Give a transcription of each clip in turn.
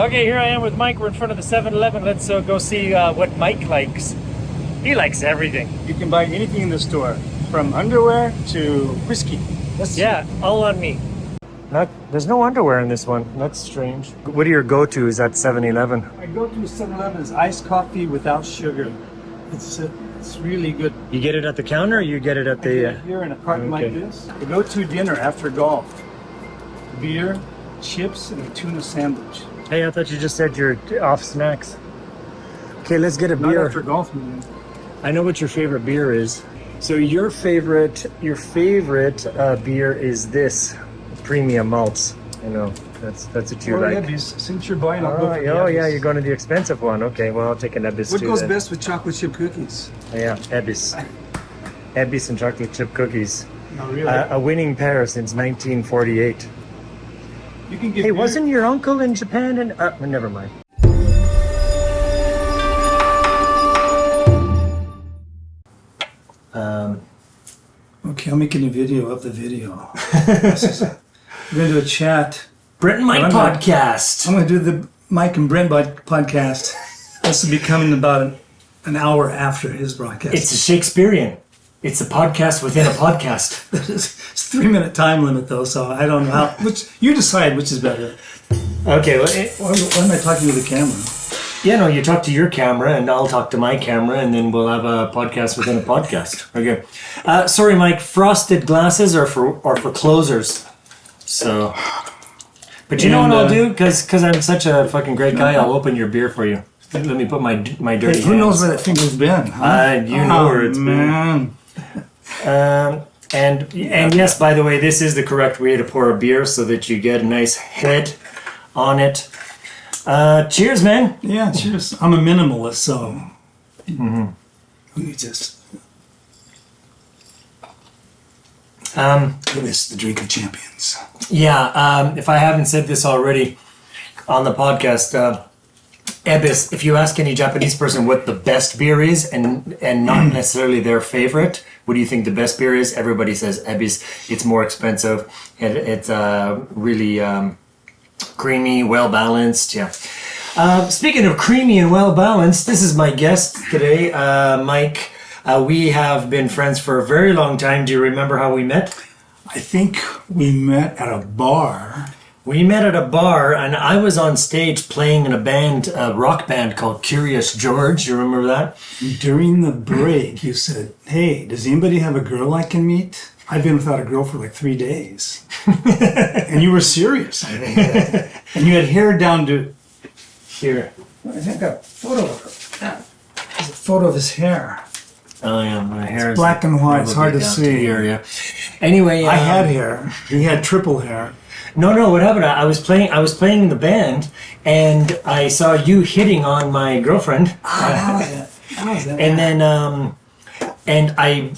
Okay, here I am with Mike. We're in front of the 7-Eleven. Let's go see what Mike likes. He likes everything. You can buy anything in the store, from underwear to whiskey. Yeah, all on me. There's no underwear in this one. That's strange. What are your go-tos at 7-Eleven? I go to 7-Eleven is iced coffee without sugar. It's really good. You get it at the counter or you get it at the... Here in a carton like this. I go to dinner after golf. Beer, chips, and a tuna sandwich. Hey, I thought you just said you're off snacks. Okay, let's get a Not beer. after golf, man. I know what your favorite beer is. So your favorite beer is this premium malts. I know that's what you like. Ebby's. Since you're buying, I'll go for the yeah, Ebby's. you're going to the expensive one. Okay, well I'll take an Ebby's What too. goes then. best with chocolate chip cookies? Yeah, Ebby's. Ebby's and chocolate chip cookies. No, really. A winning pair since 1948. You can get Hey, beer. wasn't your uncle in Japan? And never mind. Okay, I'm making a video of the video. We're going to do a chat. Brent and Mike podcast. I'm going to do the Mike and Brent podcast. This will be coming about an hour after his broadcast. It's a Shakespearean. It's a podcast within a podcast. It's a 3-minute time limit, though, so I don't know how. Which you decide which is better. Okay, well, Why am I talking to the camera? yeah, no, you talk to your camera, and I'll talk to my camera, and then we'll have a podcast within a podcast. Okay. Sorry, Mike. Frosted glasses are for closers. So, but you know what I'll do? Because I'm such a fucking great guy, I'll open your beer for you. Let me put my dirty. Hey, who knows where that finger's been? Huh? You know where it's man. been. And yes, by the way, this is the correct way to pour a beer so that you get a nice head on it. Cheers, man. Yeah, cheers. I'm a minimalist, so let me just. This is the drink of champions. Yeah, if I haven't said this already on the podcast, Ebis, if you ask any Japanese person what the best beer is and not necessarily their favorite, what do you think the best beer is? Everybody says Ebis. It's more expensive. It's really creamy, well-balanced. Yeah. Speaking of creamy and well-balanced, this is my guest today, Mike. We have been friends for a very long time. Do you remember how we met? I think we met at a bar. We met at a bar, and I was on stage playing in a rock band called Curious George. You remember that? During the break, you said, "Hey, does anybody have a girl I can meet? I've been without a girl for like 3 days." And you were serious, I think. And you had hair down to Here. I think a photo of it. There's a photo of his hair. Oh yeah, my hair is Black and white. It's hard to down see. Here, yeah. Anyway, I had hair. He had triple hair. No. What happened? I was playing in the band, and I saw you hitting on my girlfriend. How was that? And then, and I'm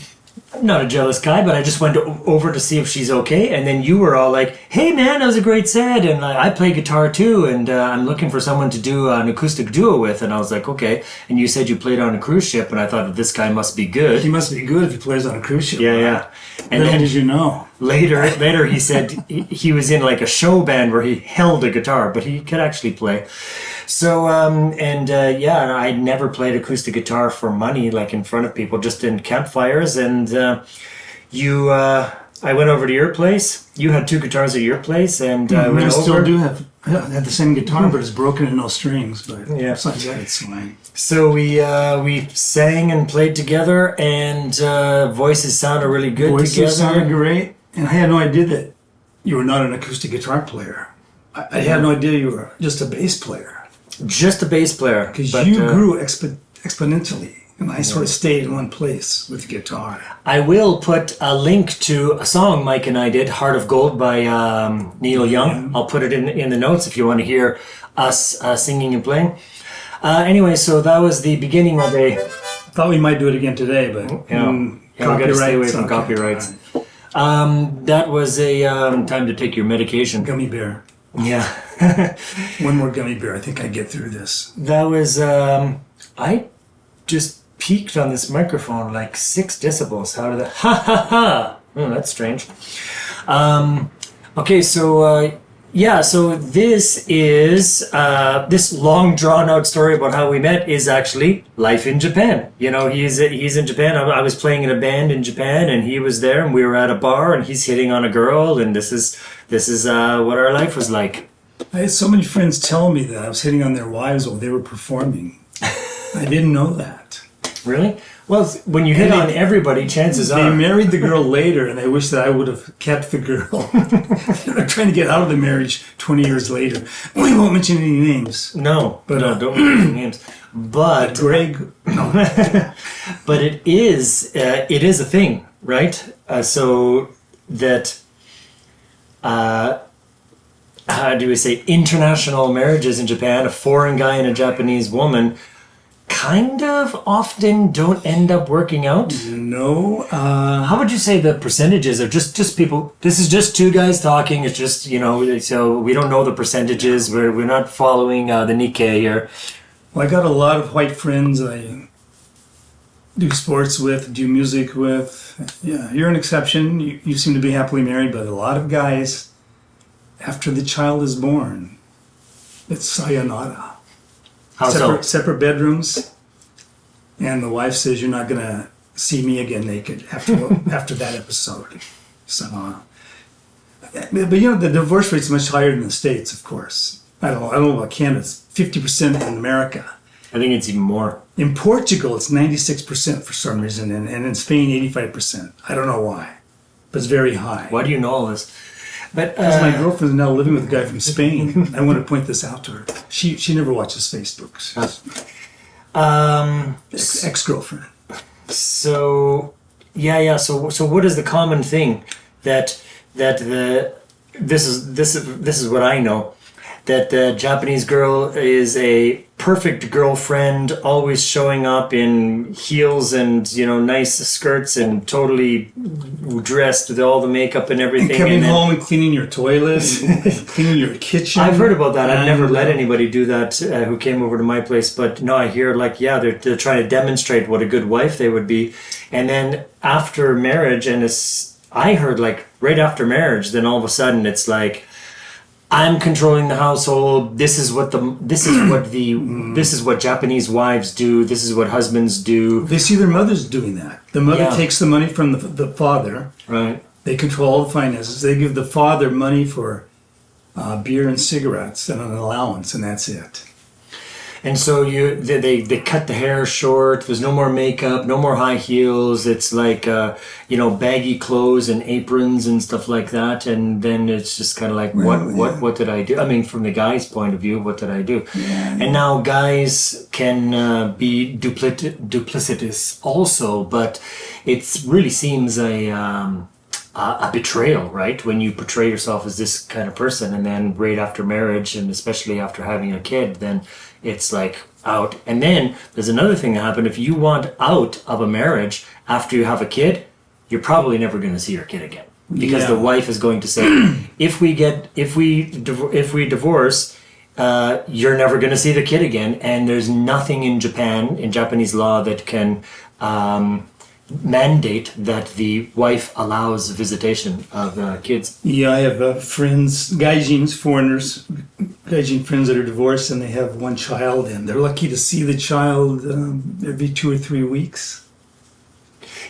not a jealous guy, but I just went over to see if she's okay. And then you were all like, "Hey man, that was a great set, and I play guitar too, and I'm looking for someone to do an acoustic duo with." And I was like, "Okay." And you said you played on a cruise ship, and I thought this guy must be good. He must be good if he plays on a cruise ship. Yeah. And Little then did you know. later he said he was in like a show band where he held a guitar, but he could actually play. So, I'd never played acoustic guitar for money, like in front of people, just in campfires. And I went over to your place. You had 2 guitars at your place, and I went I still over. do have the same guitar, but it's broken and no strings. But Yeah. besides that, it's fine. So we sang and played together, and voices sounded really good Voices together. sounded great, and I had no idea that you were not an acoustic guitar player. I had no idea you were just a bass player. Just a bass player. Because but, you grew exponentially, and I sort of stayed in one place with the guitar. I will put a link to a song Mike and I did, Heart of Gold by Neil Young. I'll put it in the notes if you want to hear us singing and playing. Anyway, so that was the beginning of a... Thought we might do it again today, but we gotta stay away from copyrights. That was a time to take your medication. Gummy bear. Yeah. One more gummy bear. I think I get through this. That was... I just peaked on this microphone like 6 decibels. How did that... Ha ha ha! Oh, that's strange. Okay, so Yeah, so this is this long drawn out story about how we met is actually life in Japan. You know, he's in Japan. I was playing in a band in Japan, and he was there, and we were at a bar, and he's hitting on a girl, and this is what our life was like. I had so many friends tell me that I was hitting on their wives while they were performing. I didn't know that. Really? Well, when you hit on everybody, chances They are married the girl later, and I wish that I would have kept the girl. They're trying to get out of the marriage 20 years later. We won't mention any names. no, But, no, don't mention any names. But Greg, no. but it is a thing, right? So that how do we say international marriages in Japan? A foreign guy and a Japanese woman kind of often don't end up working out. No. How would you say the percentages of just people? This is just two guys talking. It's just, you know, so we don't know the percentages. We're not following the Nikkei here. Well, I got a lot of white friends I do sports with, do music with. Yeah, you're an exception. You seem to be happily married, but a lot of guys, after the child is born, it's sayonara. How so? Separate bedrooms, and the wife says, "You're not going to see me again naked after that episode." So, but you know, the divorce rate's much higher in the States, of course. I don't know about Canada. It's 50% in America. I think it's even more. In Portugal, it's 96% for some reason, and in Spain, 85%. I don't know why, but it's very high. Why do you know all this? But Because my girlfriend is now living with a guy from Spain. I want to point this out to her. She never watches Facebook. Ex-girlfriend. So yeah. So what is the common thing that this is what I know, that the Japanese girl is a perfect girlfriend, always showing up in heels and, you know, nice skirts and totally dressed with all the makeup and everything. And coming and home and cleaning your toilet, cleaning your kitchen. I've heard about that. I've never let anybody do that who came over to my place. But no, I hear like, yeah, they're trying to demonstrate what a good wife they would be. And then after marriage, I heard like right after marriage, then all of a sudden it's like, I'm controlling the household. This is what Japanese wives do. This is what husbands do. They see their mothers doing that. The mother takes the money from the father. Right. They control all the finances. They give the father money for beer and cigarettes and an allowance, and that's it. And so they cut the hair short. There's no more makeup, no more high heels. It's like baggy clothes and aprons and stuff like that. And then it's just kind of like, what did I do? I mean, from the guy's point of view, what did I do? Yeah. And now guys can be duplicitous also, but it really seems a betrayal, right? When you portray yourself as this kind of person, and then right after marriage, and especially after having a kid, then it's like out. And then there's another thing that happened. If you want out of a marriage after you have a kid, you're probably never going to see your kid again, because the wife is going to say, if we divorce, you're never going to see the kid again. And there's nothing in Japanese law that can mandate that the wife allows visitation of kids. Yeah, I have friends, gaijins, foreigners, gaijin friends that are divorced, and they have one child, and they're lucky to see the child every 2 or 3 weeks.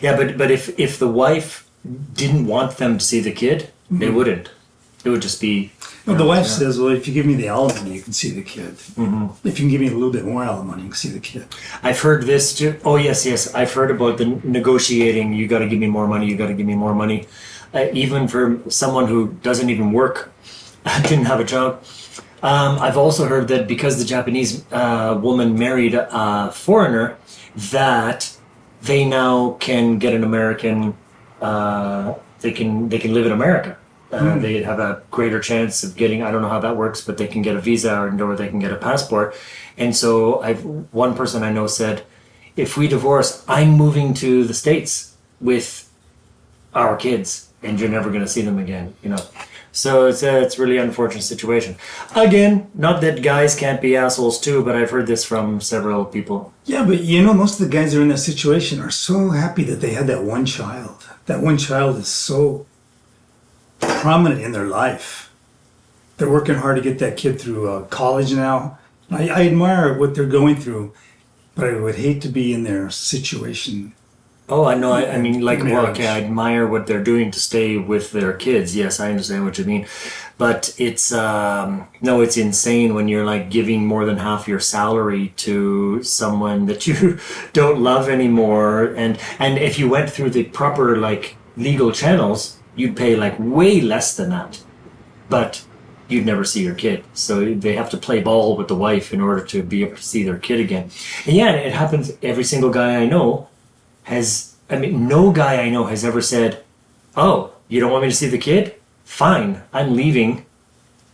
Yeah, but if the wife didn't want them to see the kid, they wouldn't. It would just be... Well, the wife says, well, if you give me the alimony, you can see the kid. Mm-hmm. If you can give me a little bit more alimony, you can see the kid. I've heard this too. Oh, yes. I've heard about the negotiating. You got to give me more money. You got to give me more money. Even for someone who doesn't even work, didn't have a job. I've also heard that because the Japanese woman married a foreigner, that they now can get an American. They can live in America. They have a greater chance of getting, I don't know how that works, but they can get a visa or they can get a passport. And so one person I know said, if we divorce, I'm moving to the States with our kids, and you're never going to see them again, you know. So it's really an unfortunate situation. Again, not that guys can't be assholes too, but I've heard this from several people. Yeah, but you know, most of the guys that are in that situation are so happy that they had that one child. That one child is so prominent in their life they're working hard to get that kid through college now. I admire what they're going through, but I would hate to be in their situation. Oh, I know. I mean, like, well, Marriage. okay, I admire what they're doing to stay with their kids. Yes, I understand what you mean. But it's, no, it's insane when you're like giving more than half your salary to someone that you don't love anymore. And if you went through the proper, like, legal channels, you'd pay like way less than that. But you'd never see your kid. So they have to play ball with the wife in order to be able to see their kid again. And yeah, it happens. Every single guy I know no guy I know has ever said, "Oh, you don't want me to see the kid? Fine, I'm leaving,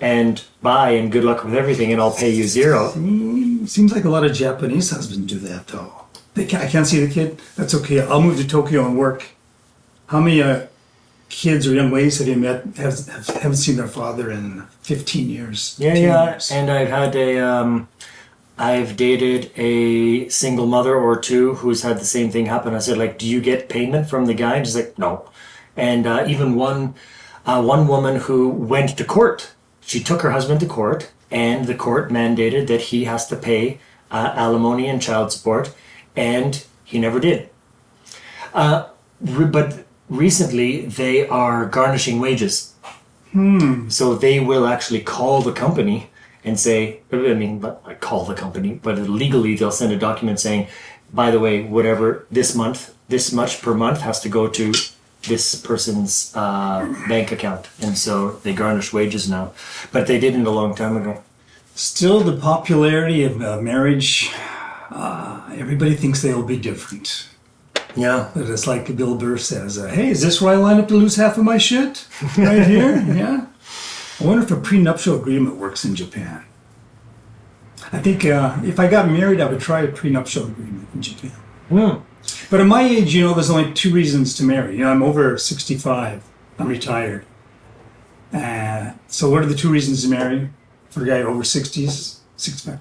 and bye, and good luck with everything, and I'll pay you zero." Seems like a lot of Japanese husbands do that, though. I can't see the kid. That's okay. I'll move to Tokyo and work. How many kids or young ladies have you met haven't seen their father in 15 years? Yeah, 10 yeah. years? And I've dated a single mother or two who's had the same thing happen. I said, like, do you get payment from the guy? And she's like, no. And even one woman who went to court, she took her husband to court, and the court mandated that he has to pay alimony and child support, and he never did. But recently, they are garnishing wages. So they will actually call the company and say, not call the company, but legally they'll send a document saying, by the way, whatever this month, this much per month has to go to this person's bank account. And so they garnish wages now. But they didn't a long time ago. Still, the popularity of marriage, everybody thinks they'll be different. Yeah. But it's like Bill Burr says, hey, is this where I line up to lose half of my shit? Right here? Yeah. I wonder if a prenuptial agreement works in Japan. I think if I got married, I would try a prenuptial agreement in Japan. But at my age, there's only two reasons to marry. I'm over 65. I'm retired. So what are the two reasons to marry for a guy over 60s, 65?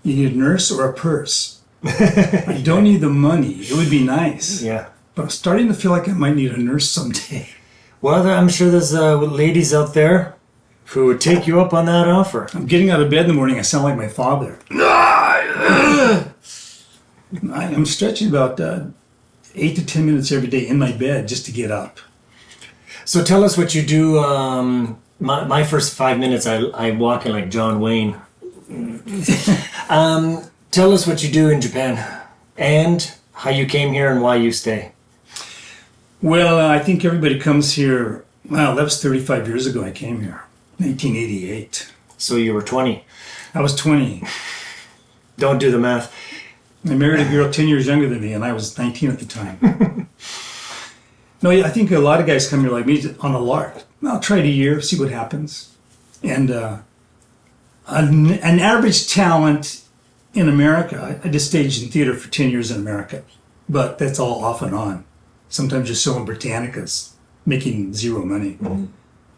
You need a nurse or a purse. I don't need the money. It would be nice. Yeah. But I'm starting to feel like I might need a nurse someday. Well, I'm sure there's ladies out there who would take you up on that offer. I'm getting out of bed in the morning. I sound like my father. I'm stretching about 8 to 10 minutes every day in my bed just to get up. So tell us what you do. My first 5 minutes, I'm walking like John Wayne. Tell us what you do in Japan and how you came here and why you stay. Well, I think everybody comes here. Well, that was 35 years ago I came here, 1988. So you were 20. I was 20. Don't do the math. I married a girl 10 years younger than me, and I was 19 at the time. No, I think a lot of guys come here like me on a lark. I'll try it a year, see what happens. And an average talent in America, I just staged in theater for 10 years in America, but that's all off and on. Sometimes you're showing Britannicas, making zero money. Mm-hmm.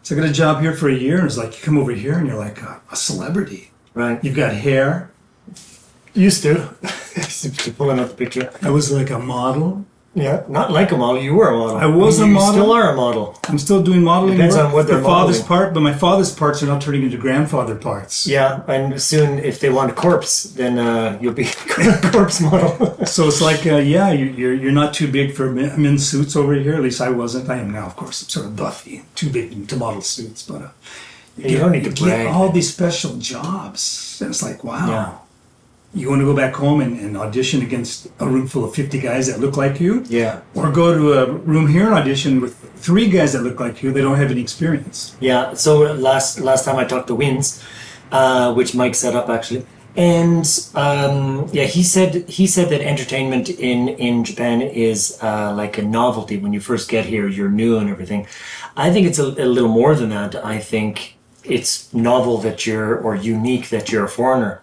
So I got a job here for a year, and it's like you come over here and you're like a celebrity. Right. You've got hair. Used to. Pulling up the picture. I was like a model. Yeah, not like a model. You were a model. I was a model. You still are a model. I'm still doing modeling. Depends work on what they're for father's modeling. part, but my father's parts are now turning into grandfather parts. Yeah, and soon if they want a corpse, then you'll be a corpse model. So it's like, you're not too big for men's suits over here. At least I wasn't. I am now, of course. I'm sort of buffy, too big to model suits. But you don't need to brag. Get all these special jobs. And it's like, wow. Yeah. You want to go back home and audition against a room full of 50 guys that look like you? Yeah. Or go to a room here and audition with 3 guys that look like you. They don't have any experience. Yeah. So last time I talked to Wins, which Mike set up actually, and he said that entertainment in Japan is like a novelty. When you first get here, you're new and everything. I think it's a little more than that. I think it's novel that or unique that you're a foreigner.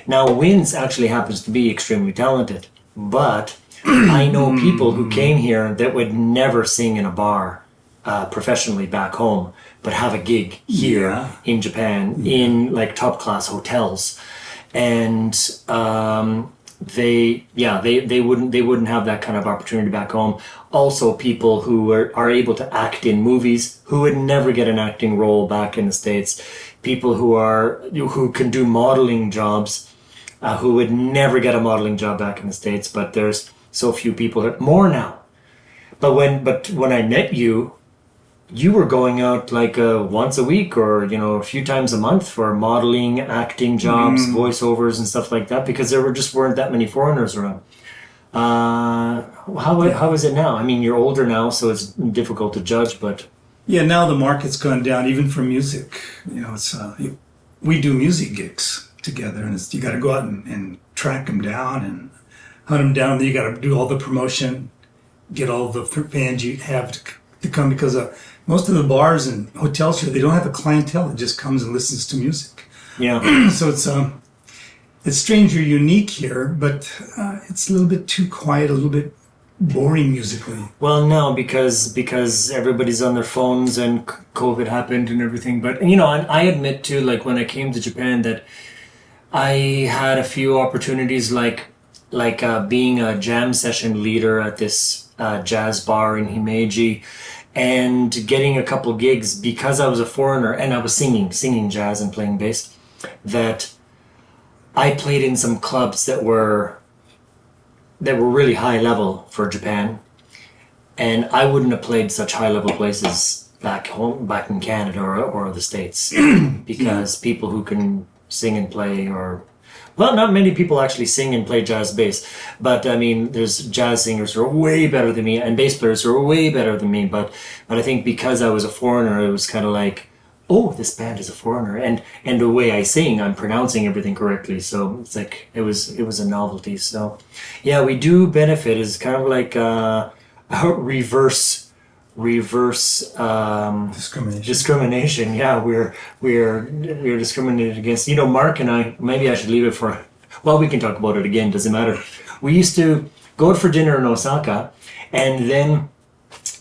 Now, Wins actually happens to be extremely talented, but I know people who came here that would never sing in a bar professionally back home, but have a gig here in Japan in like top class hotels, and they wouldn't have that kind of opportunity back home. Also, people who are able to act in movies who would never get an acting role back in the States. people who can do modeling jobs, who would never get a modeling job back in the States, but there's so few people, more now. But when I met you, you were going out like once a week or, a few times a month for modeling, acting jobs, voiceovers and stuff like that, because there weren't that many foreigners around. How is it now? I mean, you're older now, so it's difficult to judge, but... Yeah, now the market's gone down, even for music. It's we do music gigs together, and you got to go out and track them down and hunt them down. Then you got to do all the promotion, get all the fans you have to come, because most of the bars and hotels here, they don't have a clientele that just comes and listens to music. Yeah. So it's strange or unique here, but it's a little bit too quiet, a little bit boring musically. Well, no, because everybody's on their phones and COVID happened and everything. But, and I admit too, like when I came to Japan, that I had a few opportunities like being a jam session leader at this jazz bar in Himeji, and getting a couple gigs because I was a foreigner and I was singing jazz and playing bass, that I played in some clubs that were really high level for Japan, and I wouldn't have played such high level places back in Canada or the States, because people who can sing and play not many people actually sing and play jazz bass, but I mean, there's jazz singers who are way better than me and bass players who are way better than me, but I think because I was a foreigner, it was kind of like, oh, this band is a foreigner, and the way I sing, I'm pronouncing everything correctly, so it's like it was a novelty. So yeah, we do benefit. It's kind of like a reverse discrimination. Yeah, we're discriminated against. Mark and I, maybe I should leave it for, well, we can talk about it again, doesn't matter. We used to go out for dinner in Osaka, and then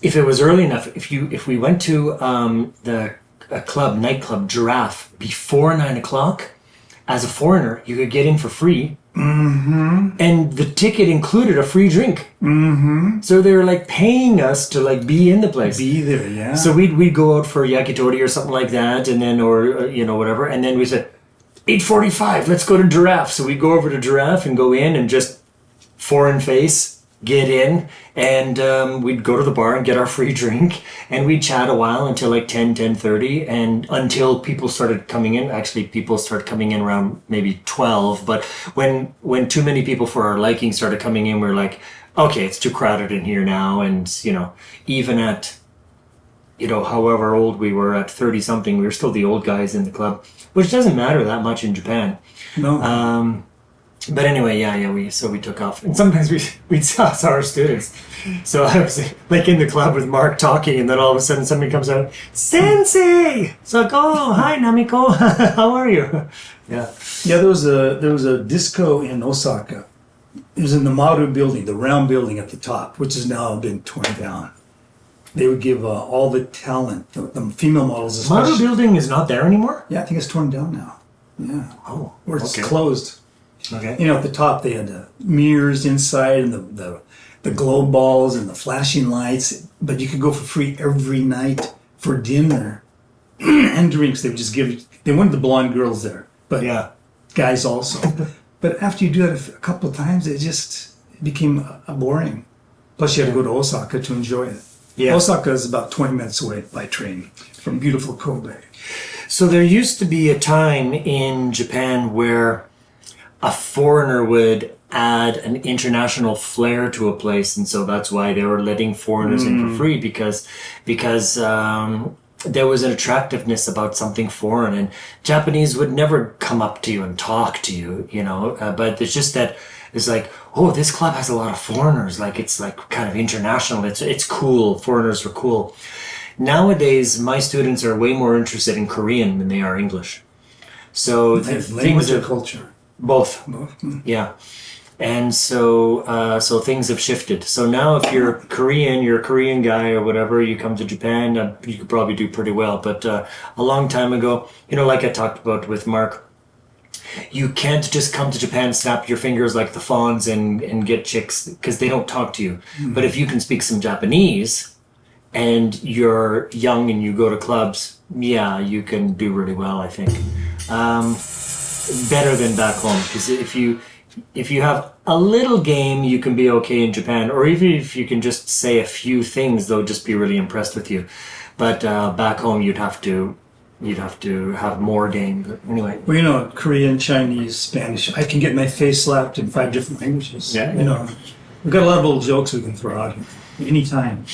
if it was early enough, if we went to a nightclub, Giraffe, before 9:00, as a foreigner, you could get in for free. Mm-hmm. And the ticket included a free drink. Mm-hmm. So they were like paying us to like be in the place. Be there, yeah. So we'd go out for yakitori or something like that, and then, or whatever. And then we said, 8:45, let's go to Giraffe. So we'd go over to Giraffe and go in and just foreign face, get in, and we'd go to the bar and get our free drink, and we'd chat a while until like 10:30, and until people started coming in. Actually, people started coming in around maybe 12, but when too many people for our liking started coming in, we were like, okay, it's too crowded in here now. And even at however old we were, at 30 something, we were still the old guys in the club, which doesn't matter that much in Japan. No. But anyway, we took off, and sometimes we'd saw our students. So I was like in the club with Mark talking, and then all of a sudden somebody comes out, Sensei! It's like, oh, hi Namiko, how are you? Yeah. Yeah, there was a disco in Osaka. It was in the Maru building, the round building at the top, which has now been torn down. They would give all the talent, the female models especially. Maru building is not there anymore? Yeah, I think it's torn down now. Yeah. Oh, or it's okay. closed. Okay. At the top they had mirrors inside, and the globe balls and the flashing lights. But you could go for free every night for dinner and drinks. They would just they wanted the blonde girls there, but yeah, guys also. But after you do that a couple of times, it became boring. Plus, you had to go to Osaka to enjoy it. Yeah. Osaka is about 20 minutes away by train from beautiful Kobe. So there used to be a time in Japan where a foreigner would add an international flair to a place, and so that's why they were letting foreigners in for free, because there was an attractiveness about something foreign, and Japanese would never come up to you and talk to you, but it's just that it's like, oh, this club has a lot of foreigners, like it's like kind of international, it's cool, foreigners are cool. Nowadays, my students are way more interested in Korean than they are English. So language or culture? Both. Yeah. And so things have shifted. So now if you're a Korean guy or whatever, you come to Japan, you could probably do pretty well. But a long time ago, like I talked about with Mark, you can't just come to Japan, snap your fingers like the fawns and get chicks, because they don't talk to you. But if you can speak some Japanese and you're young and you go to clubs, yeah, you can do really well, I think. Better than back home, because if you have a little game, you can be okay in Japan, or even if you can just say a few things, they'll just be really impressed with you. But back home, you'd have to have more game. But anyway, Well, you know, Korean, Chinese, Spanish. I can get my face slapped in 5 different languages. Yeah. You know, we've got a lot of old jokes we can throw out here anytime.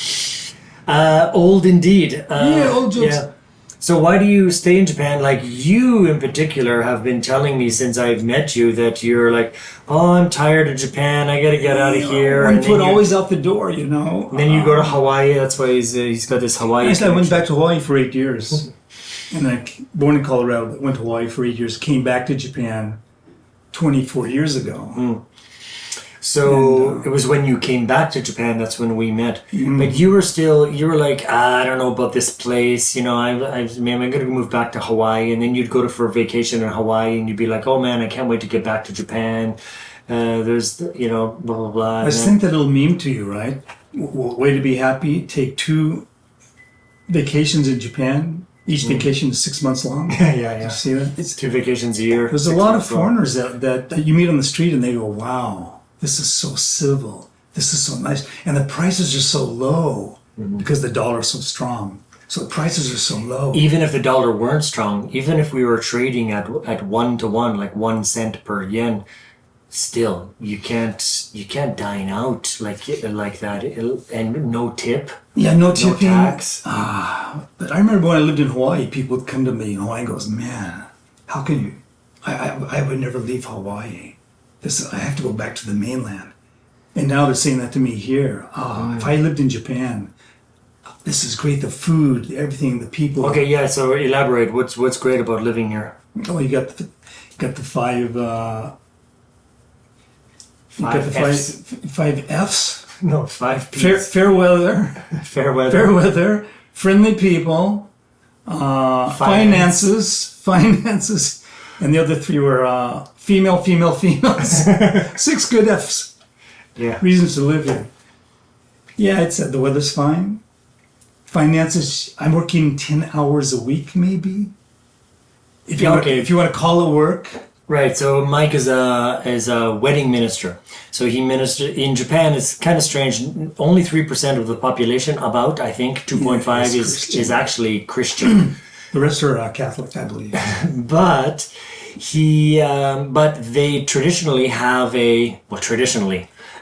old indeed. Old jokes. Yeah. So why do you stay in Japan? Like, you in particular have been telling me since I've met you that you're like, oh, I'm tired of Japan. I got to get out of here. One And foot then always out the door, you know. and then you go to Hawaii. That's why he's got this Hawaii. Actually, I went connection. back to Hawaii for 8 years. And I born in Colorado, but went to Hawaii for 8 years. Came back to Japan 24 years ago. So it was when you came back to Japan, that's when we met. Mm-hmm. But you were like, I don't know about this place. You know, I'm going to move back to Hawaii. And then you'd go for a vacation in Hawaii and you'd be like, oh man, I can't wait to get back to Japan. There's, blah, blah, blah. I just think that little meme to you, right? Way to be happy. Take 2 vacations in Japan. Each vacation is 6 months long. yeah. You see that? It's 2 vacations a year. There's a lot of foreigners that you meet on the street and they go, wow, this is so civil. This is so nice. And the prices are so low because the dollar is so strong. So the prices are so low. Even if the dollar weren't strong, even if we were trading at 1-to-1, like 1 cent per yen, still you can't dine out like that, and no tip. Yeah, no No tipping. tax. But I remember when I lived in Hawaii, people would come to me in Hawaii and goes, man, how can you? I would never leave Hawaii. I have to go back to the mainland. And now they're saying that to me here. If I lived in Japan, this is great. The food, everything, the people. Okay, yeah. So elaborate. What's great about living here? Oh, you got the 5. Five F's. No, 5 P's. Fair weather. Fair weather. Fair weather. Friendly people. Finances. And the other 3 were females. 6 good F's. Yeah. Reasons to live here. Yeah, it's the weather's fine. Finances, I'm working 10 hours a week, maybe. If you want to call it work. Right. So Mike is a wedding minister. So he ministered in Japan. It's kind of strange. Only 3% of the population, about I think 2.5, is actually Christian. The rest are Catholic, I believe. But they traditionally have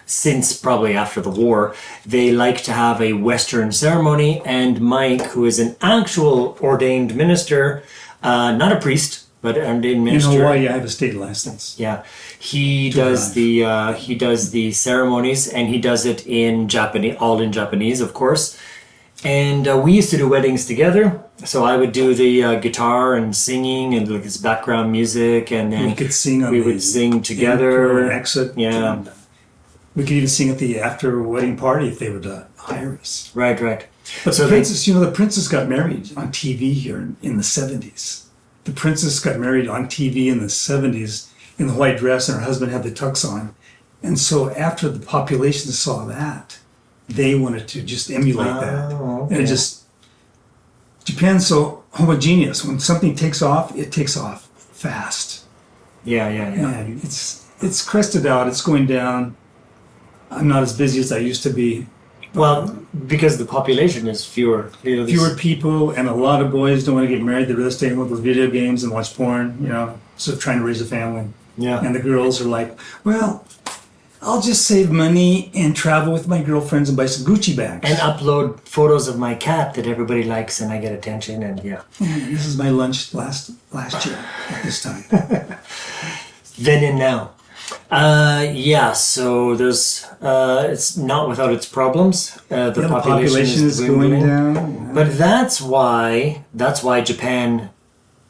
since probably after the war, they like to have a Western ceremony. And Mike, who is an actual ordained minister, not a priest, but an ordained minister. In Hawaii, I have a state license. Yeah, he does the ceremonies, and he does it in Japanese, all in Japanese, of course. And we used to do weddings together. So I would do the guitar and singing and like this background music, and then we would sing together. And exit. Yeah. And we could even sing at the after wedding party if they would hire us. Right. But the princess got married on TV here in the 70s. The princess got married on TV in the 70s in the white dress, and her husband had the tux on. And so after the population saw that, they wanted to just emulate that. Okay. And Japan's so homogeneous. When something takes off, it takes off fast. Yeah. And it's crested out. It's going down. I'm not as busy as I used to be. Well, because the population is fewer. Fewer people, and a lot of boys don't want to get married. They're rather staying with those video games and watch porn, so trying to raise a family. Yeah. And the girls are like, well, I'll just save money and travel with my girlfriends and buy some Gucci bags. And upload photos of my cat that everybody likes, and I get attention, and yeah. This is my lunch last year at this time. Then and now. So there's it's not without its problems. The population is going down. But that's why Japan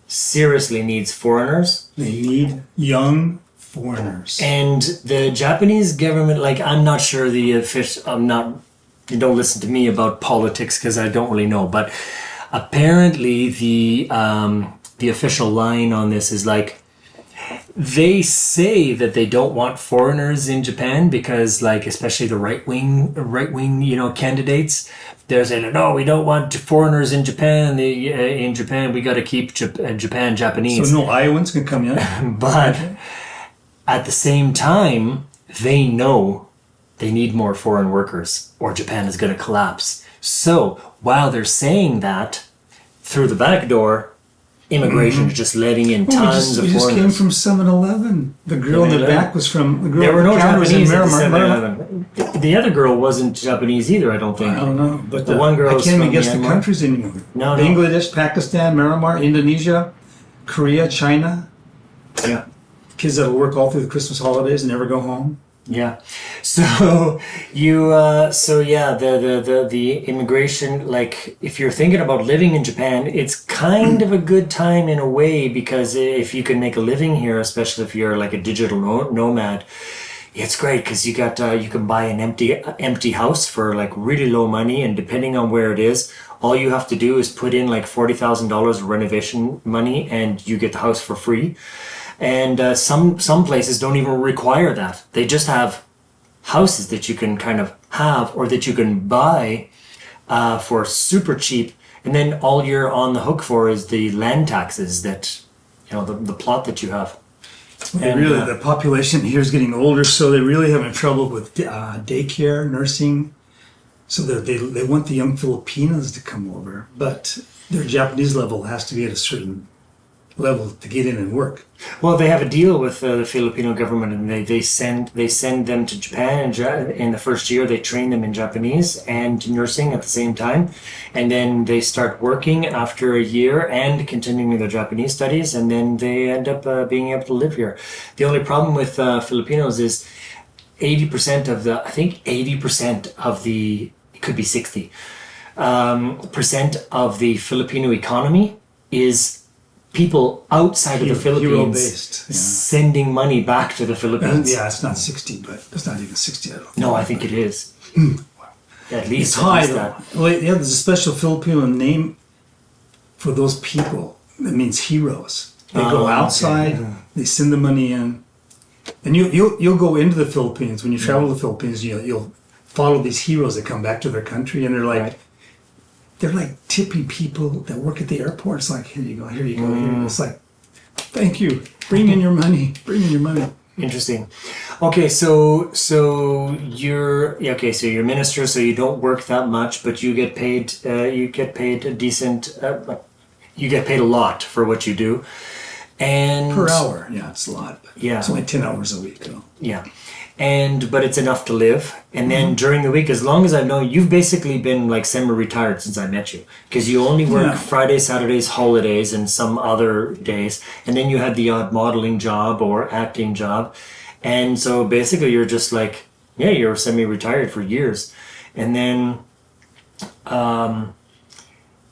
seriously needs foreigners. They need young foreigners. And the Japanese government, I'm not sure you don't listen to me about politics because I don't really know, but apparently the official line on this is They say that they don't want foreigners in Japan because, like, especially the right wing, candidates, they're saying, no, we don't want foreigners in Japan. In Japan, we got to keep Japan Japanese. So no Iowans can come in. But at the same time, they know they need more foreign workers, or Japan is going to collapse. So while they're saying that, through the back door, immigration is just letting in tons of foreigners. We just came from 7-Eleven. The girl in the back was from... The girl there were no Japanese at the Miramar. 7-Eleven. The other girl wasn't Japanese either, I don't think. I don't know. But the one girl I can't even guess Myanmar. the countries anymore. No. Bangladesh, Pakistan, Miramar, Indonesia, Korea, China. Yeah. Kids that'll work all through the Christmas holidays and never go home. Yeah. So the immigration, like, if you're thinking about living in Japan, it's kind of a good time in a way, because if you can make a living here, especially if you're like a digital nomad, it's great because you can buy an empty house for like really low money, and depending on where it is, all you have to do is put in like $40,000 of renovation money and you get the house for free. And some places don't even require that. They just have houses that you can kind of have, or that you can buy for super cheap. And then all you're on the hook for is the land taxes that, the plot that you have. And, really, the population here is getting older, so they're really having trouble with daycare, nursing. So they want the young Filipinos to come over, but their Japanese level has to be at a certain level to get in and work. Well, they have a deal with the Filipino government, and they send them to Japan, and in the first year they train them in Japanese and nursing at the same time, and then they start working after a year and continuing their Japanese studies, and then they end up being able to live here. The only problem with Filipinos is 80% of the, it could be 60% of the Filipino economy is people outside of the Philippines sending money back to the Philippines. Yeah, it's not 60, but it's not even 60. I don't think. No, I think it is. At least, it's high, that. Well, yeah, there's a special Filipino name for those people. That means heroes. They go outside, they send the money in, and you'll go into the Philippines. When you travel to the Philippines, you'll follow these heroes that come back to their country, and they're like. Right. They're like tipping people that work at the airport. It's like, here you go, here. It's like, thank you. Bring in your money. Interesting. Okay, so you're minister, so you don't work that much, but you get paid. You get paid a decent. You get paid a lot for what you do, and per hour. Yeah, it's a lot. Yeah, it's only 10 hours a week, though. Yeah. But it's enough to live. And then during the week, as long as I've known, you've basically been like semi-retired since I met you, because you only work Fridays, Saturdays, holidays, and some other days. And then you had the odd modeling job or acting job. And so basically you're just like, you're semi-retired for years. And then,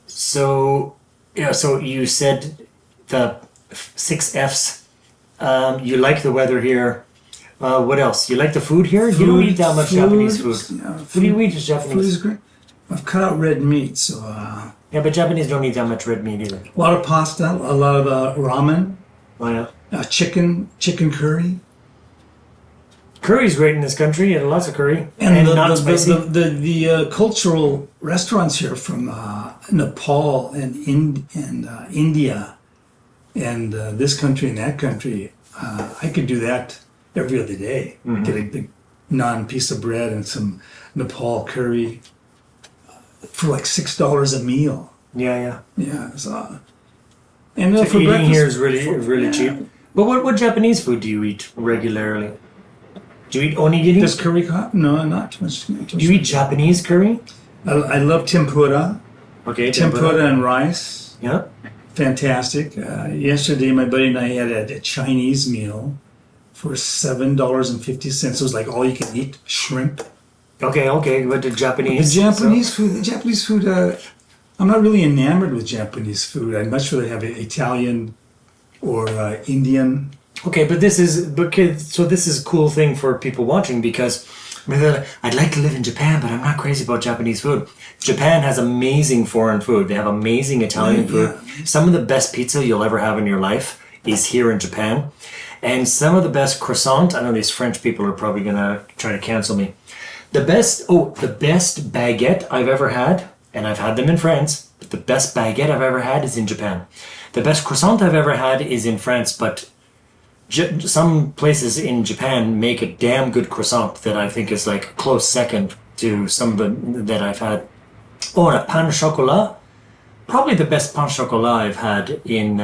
so you said the 6 Fs, you like the weather here. What else? You like the food here? You don't eat that much Japanese food. Yeah, what do you eat as Japanese? Food is great. I've cut out red meat, so... yeah, but Japanese don't eat that much red meat either. A lot of pasta, a lot of ramen. Oh, yeah. Chicken curry. Curry's great in this country, and lots of curry. And not spicy. The cultural restaurants here from Nepal and India and this country and that country, I could do that every other day. Get a big naan piece of bread and some Nepal curry for like $6 a meal. Yeah. So, and so for eating breakfast, here is really cheap. But what Japanese food do you eat regularly? Do you eat onigiri? Does curry No, not too much. Do you eat Japanese curry? I love tempura. Okay, tempura and rice. Yeah. Fantastic. Yesterday, my buddy and I had a Chinese meal for $7.50. It was like all you can eat shrimp. Okay. But the Japanese food. I'm not really enamored with Japanese food. I'd much rather have Italian or Indian. Okay, but this is a cool thing for people watching, because I'd like to live in Japan, but I'm not crazy about Japanese food. Japan has amazing foreign food. They have amazing Italian food. Some of the best pizza you'll ever have in your life is here in Japan. And some of the best croissant, I know these French people are probably going to try to cancel me. The best baguette I've ever had, and I've had them in France, but the best baguette I've ever had is in Japan. The best croissant I've ever had is in France, but some places in Japan make a damn good croissant that I think is like a close second to some of the that I've had. Oh, and a pain au chocolat. Probably the best pain au chocolat I've had in,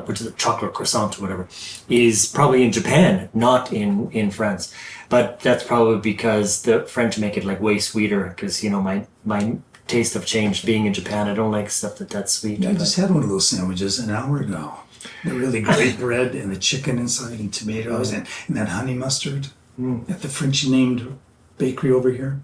which is a chocolate croissant or whatever, is probably in Japan, not in France. But that's probably because the French make it like way sweeter, because, you know, my taste have changed being in Japan. I don't like stuff that's sweet. Yeah, I just had one of those sandwiches an hour ago. The really great bread and the chicken inside and tomatoes and that honey mustard at the French named bakery over here.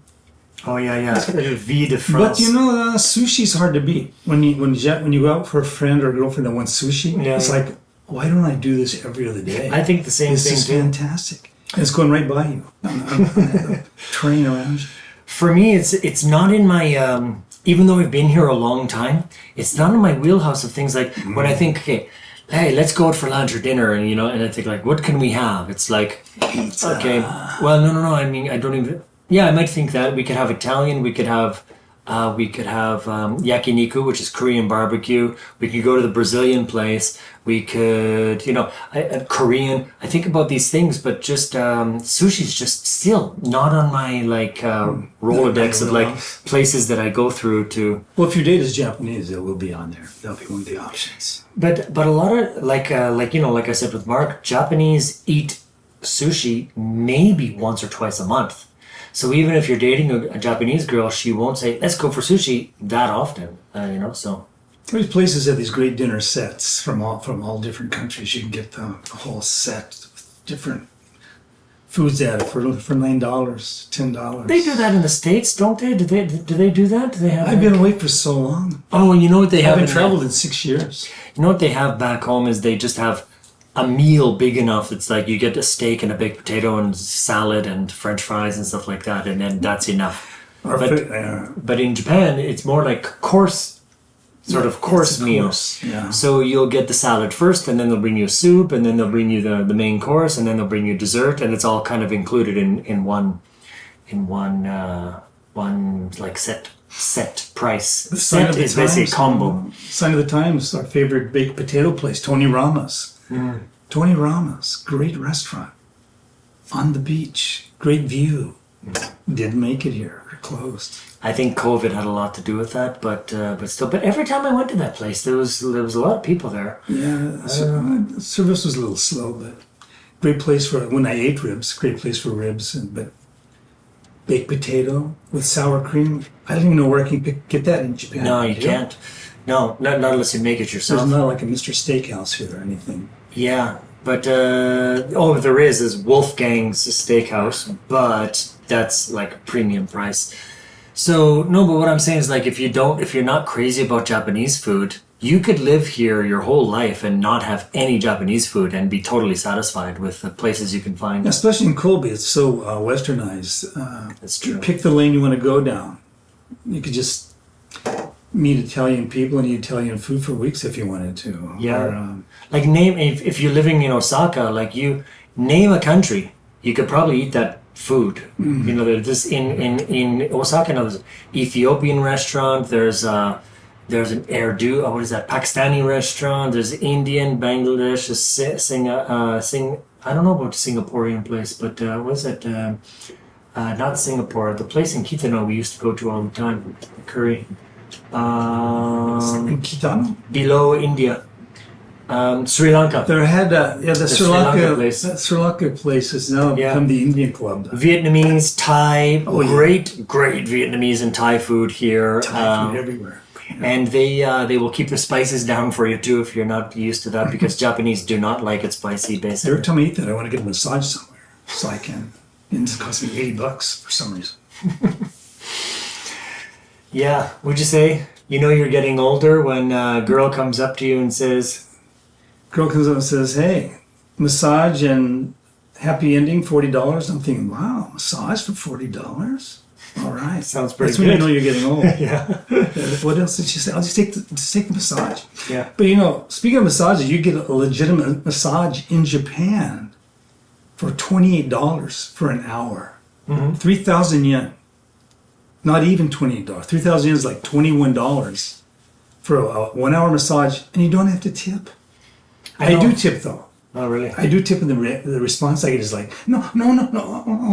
Oh yeah. Vie de France. But you know, sushi's hard to beat. When you go out for a friend or a girlfriend that wants sushi, it's like, why don't I do this every other day? I think the same thing. This is fantastic. And it's going right by you on the train around you. For me, it's not in my. Even though I've been here a long time, it's not in my wheelhouse of things like when I think, okay, hey, let's go out for lunch or dinner, and and I think like, what can we have? It's like, pizza. Okay, well, no. I mean, I don't even. Yeah, I might think that we could have Italian. We could have yakiniku, which is Korean barbecue. We could go to the Brazilian place. We could, Korean. I think about these things, but just sushi's just still not on my Rolodex of like places that I go through to. Well, if your date is Japanese, it will be on there. That'll be one of the options. But a lot of like I said with Mark, Japanese eat sushi maybe once or twice a month. So even if you're dating a Japanese girl, she won't say, let's go for sushi that often, so. There's places that have these great dinner sets from all different countries. You can get the whole set with different foods at it for $9, $10. They do that in the States, don't they? Do they do that? Do they have? I've been away for so long. Oh, you know what they have? I haven't traveled in 6 years. You know what they have back home is they just have a meal big enough. It's like you get a steak and a baked potato and salad and French fries and stuff like that, and then that's enough. But in Japan, it's more like course meals. Yeah. So you'll get the salad first, and then they'll bring you a soup, and then they'll bring you the main course, and then they'll bring you dessert, and it's all kind of included in one like set price. Set is basically a combo. Sign of the Times, our favorite baked potato place, Tony Rama's. Tony Rama's, great restaurant on the beach, great view. Didn't make it here, closed. I think COVID had a lot to do with that, but still. But every time I went to that place, there was a lot of people there. Yeah, service was a little slow, but great place for when I ate ribs. Great place for ribs, but baked potato with sour cream. I don't even know where I can get that in Japan. No, you can't. No, not unless you make it yourself. There's not like a Mr. Steakhouse here or anything. Yeah, but there is Wolfgang's Steakhouse, but that's like a premium price. So no, but what I'm saying is like if you're not crazy about Japanese food, you could live here your whole life and not have any Japanese food and be totally satisfied with the places you can find. Especially in Kobe, it's so westernized. That's true. You pick the lane you want to go down. You could just meet Italian people and eat Italian food for weeks if you wanted to. Yeah. Like name if you're living in Osaka, like you name a country, you could probably eat that food. Mm-hmm. There's in Osaka, there's an Ethiopian restaurant. There's an Urdu, what is that? Pakistani restaurant. There's Indian, Bangladesh. I don't know about the Singaporean place, but what is it? Not Singapore. The place in Kitano we used to go to all the time. Curry. In Kitano? Below India. Sri Lanka. There had the Sri Lanka place. That Sri Lanka place has now become the Indian club. Vietnamese, Thai, great Vietnamese and Thai food here. Thai food everywhere. And they will keep the spices down for you too if you're not used to that, because Japanese do not like it spicy, basically. Every time I eat that, I want to get a massage somewhere so I can. And it costs me $80 for some reason. Yeah, would you say you're getting older when a girl comes up to you and says, hey, massage and happy ending, $40. I'm thinking, wow, massage for $40? All right. Sounds pretty That's when you good. know you're getting old. Yeah. What else did she say? I'll just take the massage. Yeah. But speaking of massages, you get a legitimate massage in Japan for $28 for an hour. 3,000 yen. Not even $28. 3,000 yen is like $21 for a 1 hour massage, and you don't have to tip. I do tip though. Oh, really? I do tip, and the response I get is like, no,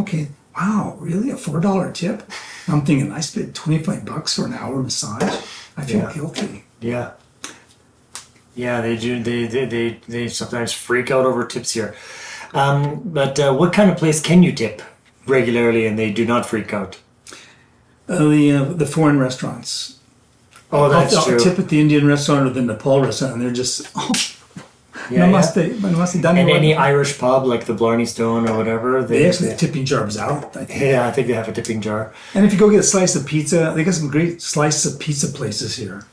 okay. Wow, really? A $4 tip? I'm thinking I spent $25 for an hour massage. I feel guilty. Yeah. Yeah, they do. They sometimes freak out over tips here. But what kind of place can you tip regularly and they do not freak out? The foreign restaurants. Oh, that's I'll true. tip at the Indian restaurant or the Nepal restaurant, and they're just, Yeah, namaste, done. And any Irish pub like the Blarney Stone or whatever, They actually have tipping jars out, I think. Yeah, I think they have a tipping jar. And if you go get a slice of pizza, they got some great slice of pizza places here.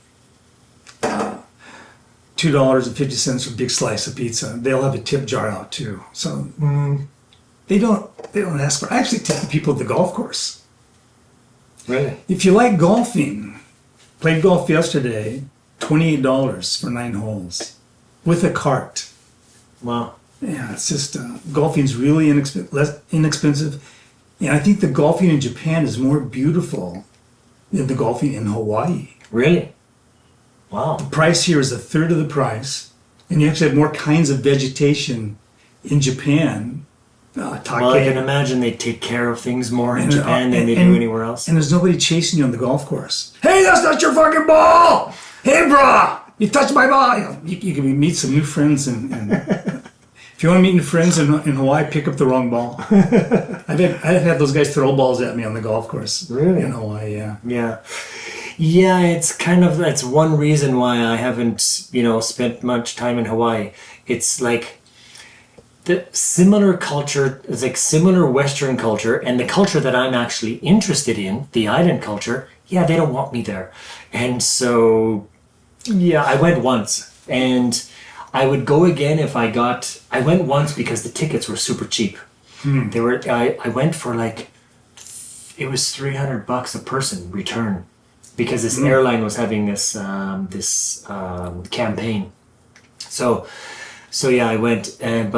$2.50 for a big slice of pizza. They'll have a tip jar out too. So they don't ask for. I actually tip the people at the golf course. Really? If you like golfing, played golf yesterday, $28 for 9 holes with a cart. Wow. Yeah, it's just golfing's really less inexpensive, and I think the golfing in Japan is more beautiful than the golfing in Hawaii. Really? Wow. Price here is a third of the price, and you actually have more kinds of vegetation in Japan. Take. Well, I can imagine they take care of things more in Japan than they do anywhere else. And there's nobody chasing you on the golf course. Hey, that's not your fucking ball! Hey, brah! You touched my ball! You can meet some new friends. And if you want to meet new friends in Hawaii, pick up the wrong ball. I've had those guys throw balls at me on the golf course. Really? In Hawaii, yeah. Yeah. Yeah, that's one reason why I haven't, spent much time in Hawaii. It's like the similar culture, it's like similar Western culture, and the culture that I'm actually interested in, the island culture, yeah, they don't want me there. And so, yeah, I went once, and I would go again if I went once because the tickets were super cheap. I went for it was $300 a person return, because this airline was having this campaign. So yeah, I went, and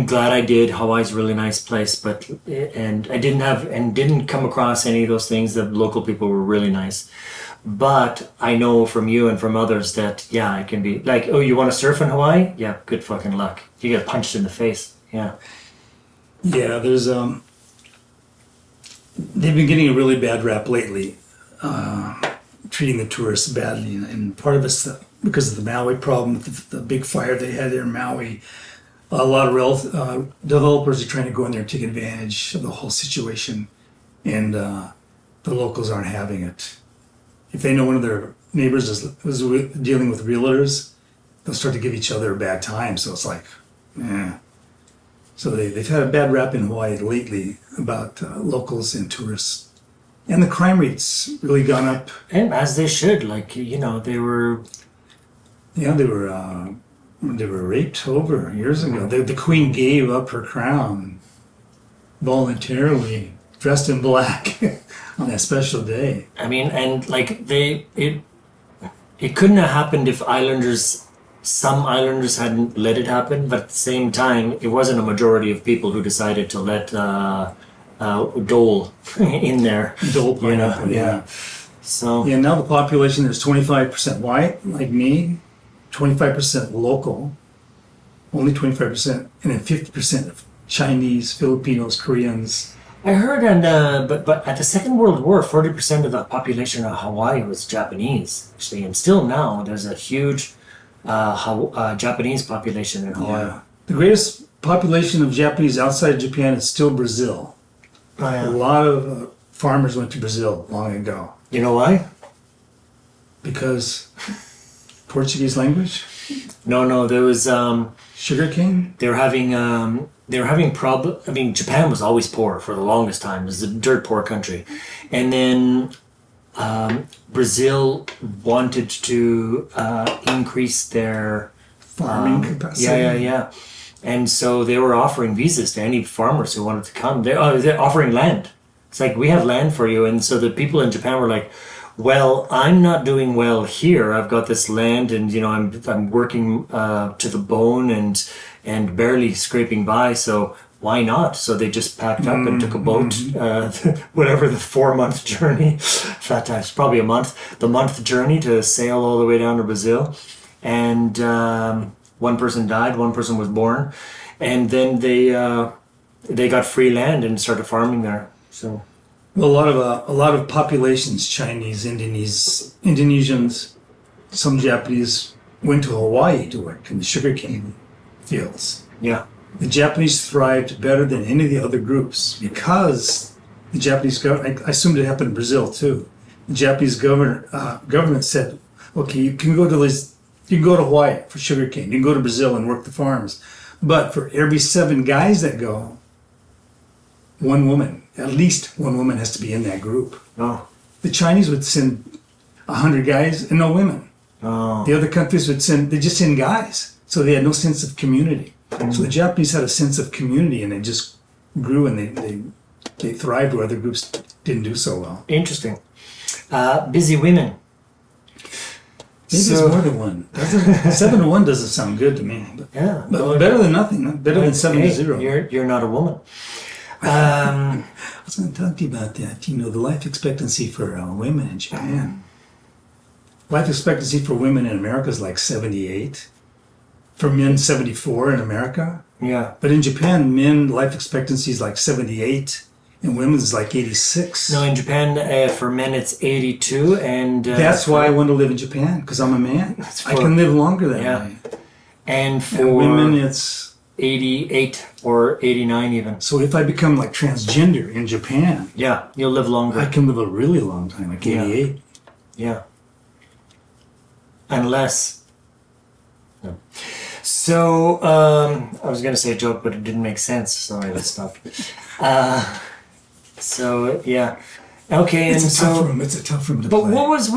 glad I did. Hawaii's a really nice place, and I didn't come across any of those things. The local people were really nice, but I know from you and from others that I can be like, oh, you want to surf in Hawaii? Yeah, good fucking luck. You get punched in the face. Yeah. Yeah, there's they've been getting a really bad rap lately. Treating the tourists badly, and part of it's because of the Maui problem, the big fire they had there in Maui. A lot of developers are trying to go in there and take advantage of the whole situation, and the locals aren't having it. If they know one of their neighbors is dealing with realtors, they'll start to give each other a bad time. So it's like, yeah. So they've had a bad rap in Hawaii lately about locals and tourists. And the crime rate's really gone up. And as they should, they were... Yeah, they were raped over years ago. The queen gave up her crown voluntarily, dressed in black on that special day. I mean, and it couldn't have happened if some islanders hadn't let it happen, but at the same time, it wasn't a majority of people who decided to let Dole in there. Dole pineapple, yeah. So yeah, now the population is 25% white, like me, 25% local, only 25%, and then 50% of Chinese, Filipinos, Koreans. I heard, but at the Second World War, 40% of the population of Hawaii was Japanese, actually, and still now there's a huge Japanese population in Hawaii. Yeah. The greatest population of Japanese outside of Japan is still Brazil. Oh, yeah. A lot of farmers went to Brazil long ago. You know why? Because Portuguese language? No, there was Sugarcane? they were having problem. I mean, Japan was always poor for the longest time. It was a dirt poor country, and then Brazil wanted to increase their Farming capacity? Yeah. And so they were offering visas to any farmers who wanted to come. They're offering land. It's like, we have land for you. And so the people in Japan were like, well, I'm not doing well here. I've got this land, and I'm working to the bone and barely scraping by. So why not? So they just packed up and took a boat, whatever the 4-month journey. That time it's probably a month. The month journey to sail all the way down to Brazil, and one person died, one person was born, and then they got free land and started farming there. So. Well, a lot of populations, Chinese, Indonesians, some Japanese, went to Hawaii to work in the sugarcane fields. Yeah. The Japanese thrived better than any of the other groups because the Japanese government, I assumed it happened in Brazil too. The Japanese government said, okay, you can go to Hawaii for sugarcane, you can go to Brazil and work the farms, but for every 7 guys that go, one woman, at least one woman has to be in that group. Oh. The Chinese would send 100 guys and no women. Oh. The other countries they just send guys. So they had no sense of community. So the Japanese had a sense of community, and they just grew, and they thrived where other groups didn't do so well. Interesting. Busy women. Maybe it's more than one. 7 to 1 doesn't sound good to me. But, Yeah. but better than nothing. Better than 7 to 0. You're not a woman. I was going to talk to you about that. The life expectancy for women in Japan. Life expectancy for women in America is like 78. For men, 74 in America. Yeah. But in Japan, men life expectancy is like 78, and women's is like 86. No, in Japan, for men it's 82, and that's why I want to live in Japan, because I'm a man. I can live longer that way. And for women, it's 88 or 89 even. So if I become like transgender in Japan, yeah, you'll live longer. I can live a really long time, like 88. Yeah. Unless. No. So, I was going to say a joke, but it didn't make sense. Sorry, let's stop. So, yeah. Okay, It's and a tough so. room. It's a tough room to But play. what was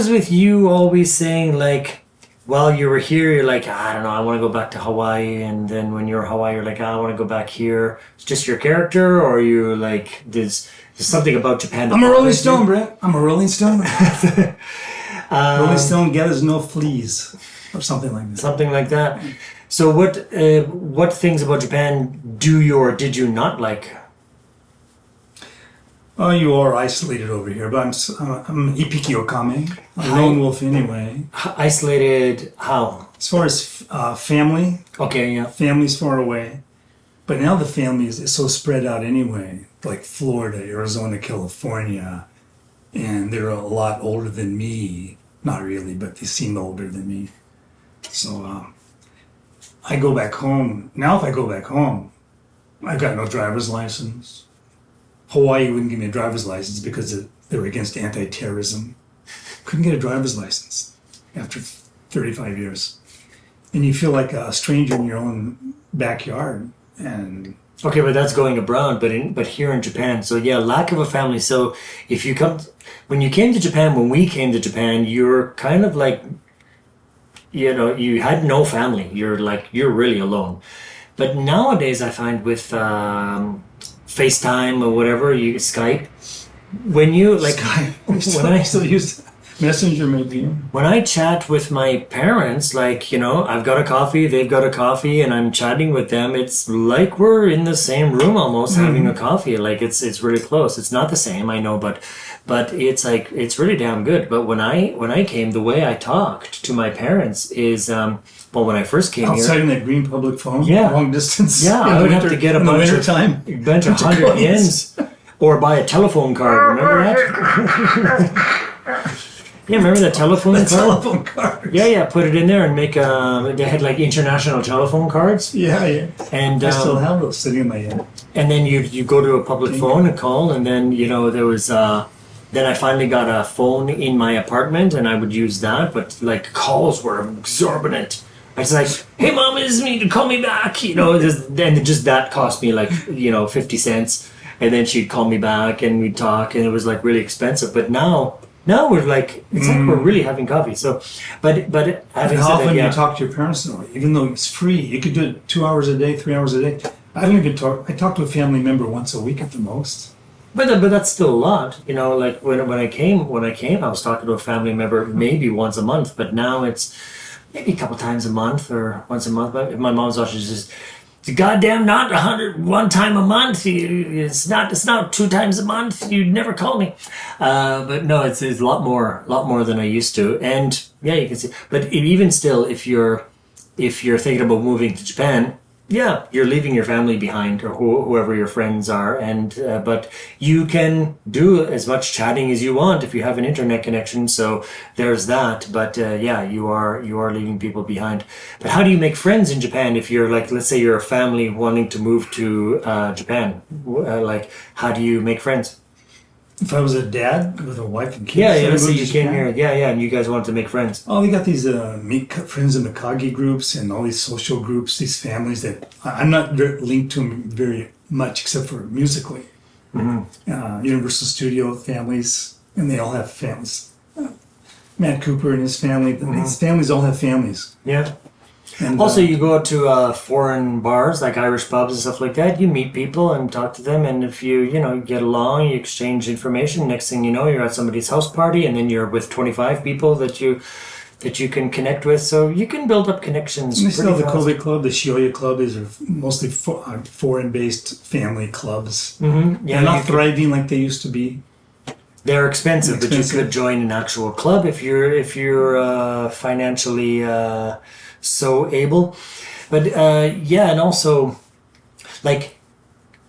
with you always saying, like, while you were here, you're like, I don't know, I want to go back to Hawaii, and then when you're in Hawaii, you're like, I want to go back here. It's just your character, or you like, there's something about Japan. I'm a Rolling Stone, Brent. I'm a Rolling Stone. Rolling Stone gathers no fleas, or something like that. Something like that. So what things about Japan do you or did you not like? Oh, you are isolated over here, but I'm an Ipiki Okame, a lone wolf anyway. Isolated how? As far as family, Okay, yeah. family's far away. But now the family is so spread out anyway, like Florida, Arizona, California, and they're a lot older than me. Not really, but they seem older than me. So I go back home. Now if I go back home, I've got no driver's license. Hawaii wouldn't give me a driver's license because they were against anti-terrorism. Couldn't get a driver's license after 35 years. And you feel like a stranger in your own backyard. And Okay, but that's going abroad, but here in Japan. So yeah, lack of a family. So if you when you came to Japan, when we came to Japan, you're kind of like, you had no family. You're really alone. But nowadays I find with FaceTime or whatever, you Skype, when you like, when I still use Messenger maybe. When I chat with my parents, like, I've got a coffee, they've got a coffee, and I'm chatting with them, it's like we're in the same room almost having a coffee. Like, it's really close. It's not the same, I know, but it's like, it's really damn good. But when I came, the way I talked to my parents is, when I first came outside here, in that green public phone, Yeah. long distance. yeah, I would have to get a bunch of 100 yens or buy a telephone card. Remember that? Yeah, remember the telephone card? Telephone card. Yeah, put it in there and make they had like international telephone cards. Yeah. And I still have those sitting in my head. and then you go to a public phone and call, and then there was then I finally got a phone in my apartment, and I would use that, but like calls were exorbitant. I was like, "Hey mom, it's me, call me back," then just that cost me like 50 cents, and then she'd call me back and we'd talk, and it was like really expensive. But now we're like, it's like we're really having coffee. So, but having How said often that, do yeah. you talk to your parents though? Even though it's free, you could do it 2 hours a day, 3 hours a day. I don't even talk. I talk to a family member once a week at the most. But that's still a lot, you know. Like when I came, I was talking to a family member maybe once a month, but now it's maybe a couple times a month or once a month. But if my mom's watching, she says, "It's goddamn not 101 time a month. It's not 2 times a month. You never call me." But no, it's a lot more than I used to. And yeah, you can see. But even still, if you're thinking about moving to Japan, yeah, you're leaving your family behind or whoever your friends are, and but you can do as much chatting as you want if you have an internet connection. So there's that. But yeah, you are leaving people behind. But how do you make friends in Japan if you're like, let's say you're a family wanting to move to Japan? Like, how do you make friends? If I was a dad with a wife and kids, Yeah, so you came here, and you guys wanted to make friends. Oh, they got these friends in Mikage groups and all these social groups, these families that I'm not linked to them very much except for musically. Mm-hmm. Universal Studio families, and they all have families. Matt Cooper and his family, his families all have families. Yeah. And, also, you go to foreign bars like Irish pubs and stuff like that. You meet people and talk to them, and if you get along, you exchange information. Next thing you know, you're at somebody's house party, and then you're with 25 people that you can connect with. So you can build up connections. And they still have the Kobe Club, the Shioya Club. These are mostly foreign-based family clubs. Mm-hmm. Yeah, they're not thriving like they used to be. They're expensive, but you could join an actual club if you're financially so able. But yeah, and also like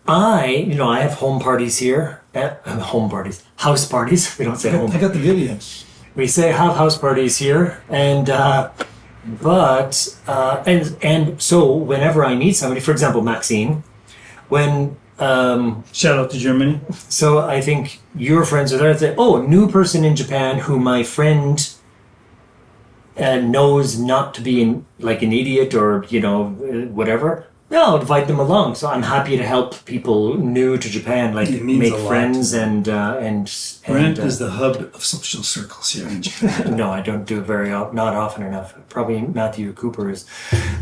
I have home parties here. House parties. We don't say home. I got the video. We say have house parties here, and so whenever I meet somebody, for example, Maxine, when shout out to Germany. So I think your friends are there. I'd say, oh, new person in Japan who my friend knows not to be an idiot or whatever. Yeah, I'll invite them along. So I'm happy to help people new to Japan, make friends and Brent is the hub of social circles here in Japan. No, I don't do it not often enough. Probably Matthew Cooper is,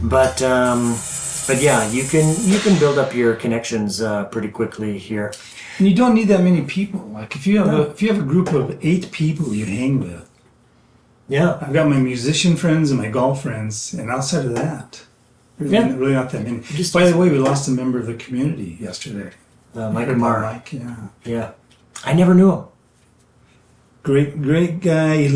but yeah, you can build up your connections pretty quickly here. And you don't need that many people. Like if you have a group of 8 people you hang with. Yeah, I've got my musician friends and my golf friends, and outside of that, really not that many. By the way, we lost a member of the community yesterday. Mike Marr. Mike, yeah. I never knew him. Great guy.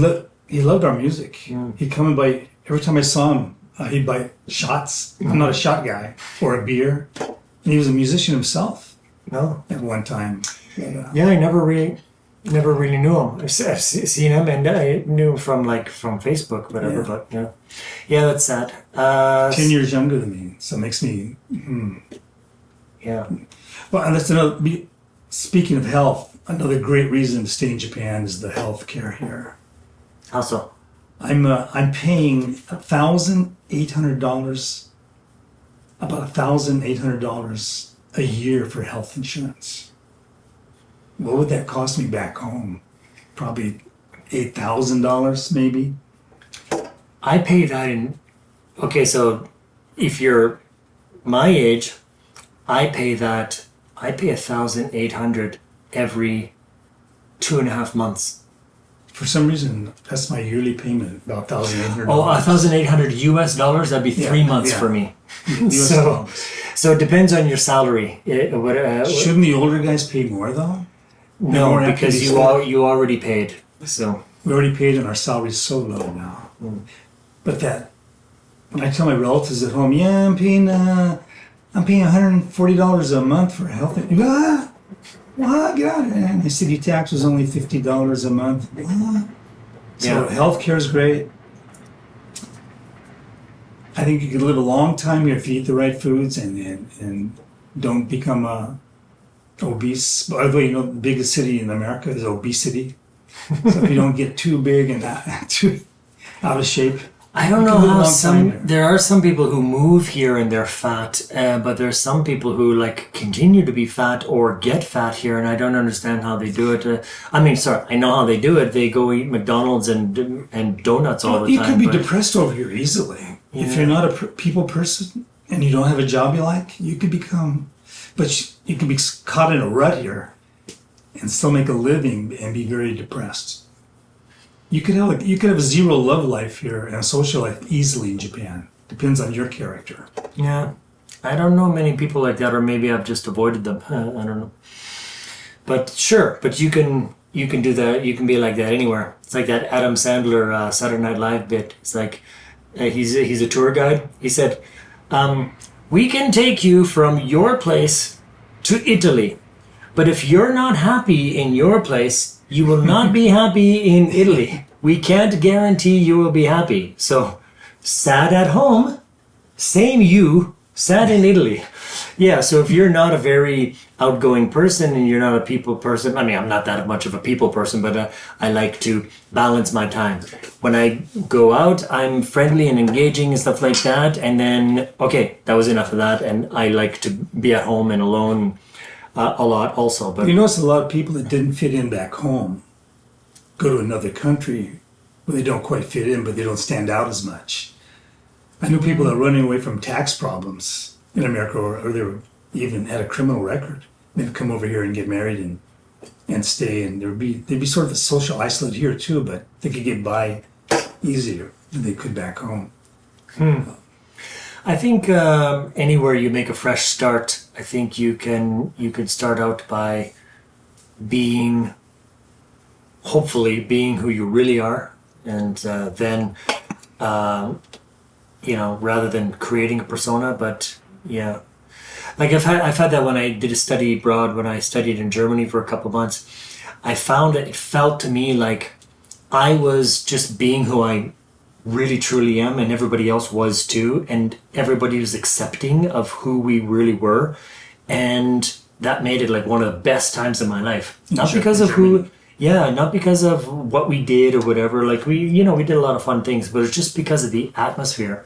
He loved our music. He'd come and buy. Every time I saw him, he'd buy shots. I'm not a shot guy, or a beer. And he was a musician himself. No. At one time. But, yeah, I never really knew him. I've seen him, and I knew him from Facebook, whatever. Yeah. But yeah, that's sad. 10 years younger than me, so it makes me. Yeah. Well, and that's another. Speaking of health, another great reason to stay in Japan is the health care here. How so? I'm paying $1,800, about $1,800 a year for health insurance. What would that cost me back home? Probably $8,000 maybe. I pay that in. Okay, so if you're my age, I pay that. I pay $1,800 every 2.5 months. For some reason, that's my yearly payment, about $1,800. Oh, $1,800 US dollars. That'd be 3 months for me. So it depends on your salary. Shouldn't the older guys pay more though? No, because you already paid. So we already paid, and our salary's so low now. But when I tell my relatives at home, yeah, I'm paying $140 a month for health. What? Get out of here! And the city tax was only $50 a month. What? So healthcare is great. I think you can live a long time here if you eat the right foods and don't become obese. By the way, the biggest city in America is obesity. So if you don't get too big and too out of shape. I don't know how there are some people who move here and they're fat, but there's some people who continue to be fat or get fat here, and I don't understand how they do it. I know how they do it. They go eat McDonald's and donuts all the time. You could be depressed over here easily. Yeah. If you're not a people person and you don't have a job you like, you could become, but you can be caught in a rut here. and still make a living and be very depressed. You could have a zero love life here and a social life easily in Japan. Depends on your character. Yeah. I don't know many people like that, or maybe I've just avoided them. I don't know. But sure, but you can do that. You can be like that anywhere. It's like that Adam Sandler Saturday Night Live bit. It's like he's a tour guide. He said, "We can take you from your place to Italy, but if you're not happy in your place, you will not be happy in Italy. We can't guarantee you will be happy. So, sad at home, same you, sad in Italy." Yeah, so if you're not a very outgoing person and you're not a people person, I mean, I'm not that much of a people person, but I like to balance my time. When I go out, I'm friendly and engaging and stuff like that. And then, okay, that was enough of that. And I like to be at home and alone a lot also. But you notice a lot of people that didn't fit in back home go to another country where they don't quite fit in, but they don't stand out as much. I know people that are running away from tax problems in America, or they were even had a criminal record. They'd come over here and get married and stay, and they'd be sort of a social isolate here too, but they could get by easier than they could back home. I think anywhere you make a fresh start, I think you can start out by hopefully being who you really are, and then rather than creating a persona. But yeah, like I've had that when I did a study abroad, when I studied in Germany for a couple of months. I found that it felt to me like I was just being who I really truly am, and everybody else was too, and everybody was accepting of who we really were, and that made it like one of the best times in my life. Not because of not because of what we did or whatever. Like we did a lot of fun things, but it's just because of the atmosphere.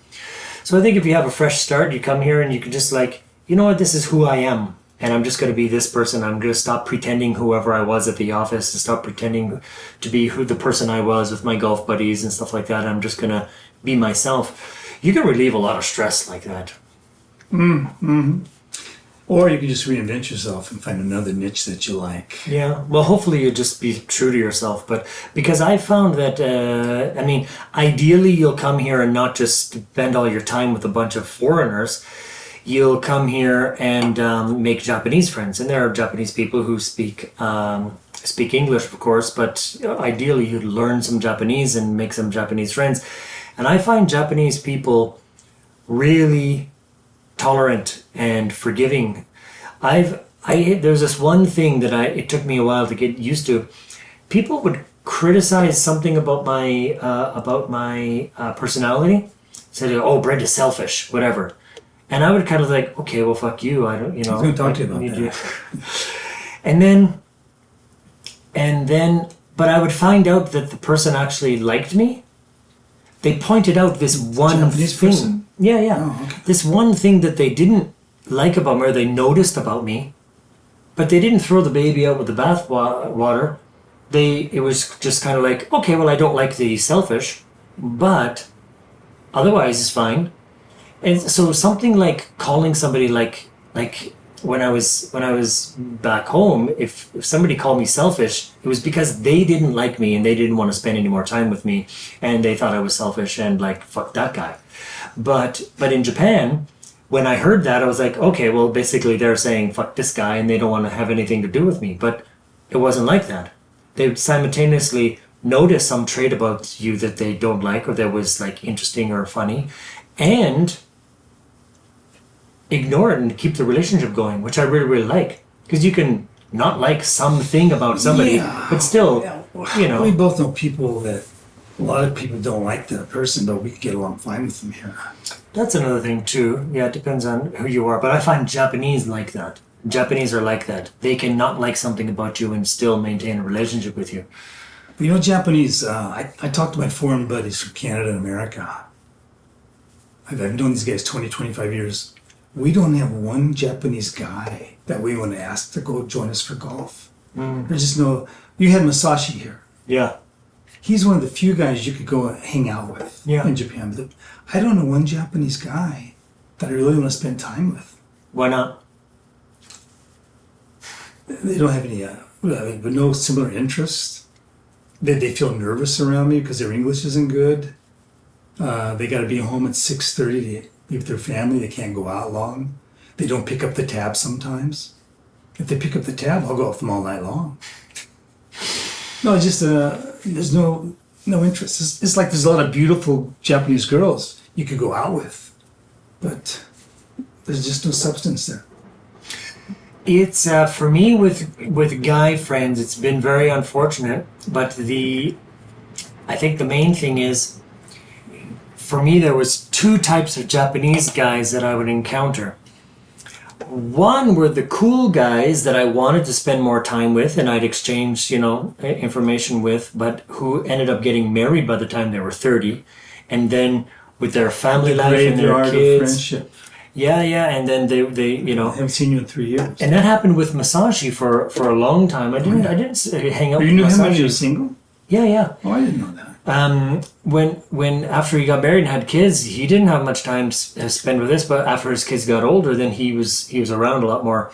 So I think if you have a fresh start, you come here and you can just like, you know what, this is who I am, and I'm just going to be this person. I'm going to stop pretending whoever I was at the office and stop pretending to be who the person I was with my golf buddies and stuff like that. I'm just going to be myself. You can relieve a lot of stress like that. Mm-hmm. Or you can just reinvent yourself and find another niche that you like. Yeah, well, hopefully you just be true to yourself. But because I found that, ideally you'll come here and not just spend all your time with a bunch of foreigners. You'll come here and make Japanese friends. And there are Japanese people who speak English, of course, but ideally you'd learn some Japanese and make some Japanese friends. And I find Japanese people really tolerant and forgiving. There's this one thing that it took me a while to get used to. People would criticize something about my personality. Say, "Oh, Brent is selfish," whatever. And I would kind of like, okay, well, fuck you. I don't, I was going to talk to you about that. and then, but I would find out that the person actually liked me. They pointed out this one Japanese thing. person? Yeah. Oh, okay. This one thing that they didn't like about me, or they noticed about me, but they didn't throw the baby out with the bath water. It was just kind of like, okay, well, I don't like the selfish, but otherwise it's fine. And so something like calling somebody like when I was back home, if somebody called me selfish, it was because they didn't like me and they didn't want to spend any more time with me, and they thought I was selfish and like, fuck that guy. But in Japan, when I heard that, I was like, okay, well, basically they're saying fuck this guy and they don't want to have anything to do with me. But it wasn't like that. They would simultaneously notice some trait about you that they don't like, or that was like interesting or funny, and ignore it and keep the relationship going, which I really, really like. Because you can not like something about somebody, but still, We both know people that a lot of people don't like that person, but we can get along fine with them here. That's another thing too. Yeah, it depends on who you are. But I find Japanese like that. Japanese are like that. They can not like something about you and still maintain a relationship with you. But Japanese, I talked to my foreign buddies from Canada and America. I've known these guys 20, 25 years. We don't have one Japanese guy that we want to ask to go join us for golf. There's just no... You had Masashi here. Yeah. He's one of the few guys you could go hang out with in Japan. But I don't know one Japanese guy that I really want to spend time with. Why not? they don't have any, but no similar interests. They feel nervous around me because their English isn't good. They got to be home at 6:30 to be with their family. They can't go out long. They don't pick up the tab sometimes. If they pick up the tab, I'll go with them all night long. No, it's just there's no interest. It's like there's a lot of beautiful Japanese girls you could go out with, but there's just no substance there. It's for me with guy friends, it's been very unfortunate. But I think the main thing is, for me, there was two types of Japanese guys that I would encounter. One were the cool guys that I wanted to spend more time with and I'd exchange, information with, but who ended up getting married by the time they were 30. And then with their family life and their kids. Friendship. Yeah, and then they I haven't seen you in 3 years. And that happened with Masashi for a long time. I didn't hang out with Masashi. You knew him when he was single? Yeah. Oh, I didn't know that. When after he got married and had kids, he didn't have much time to spend with us. But after his kids got older, then he was around a lot more.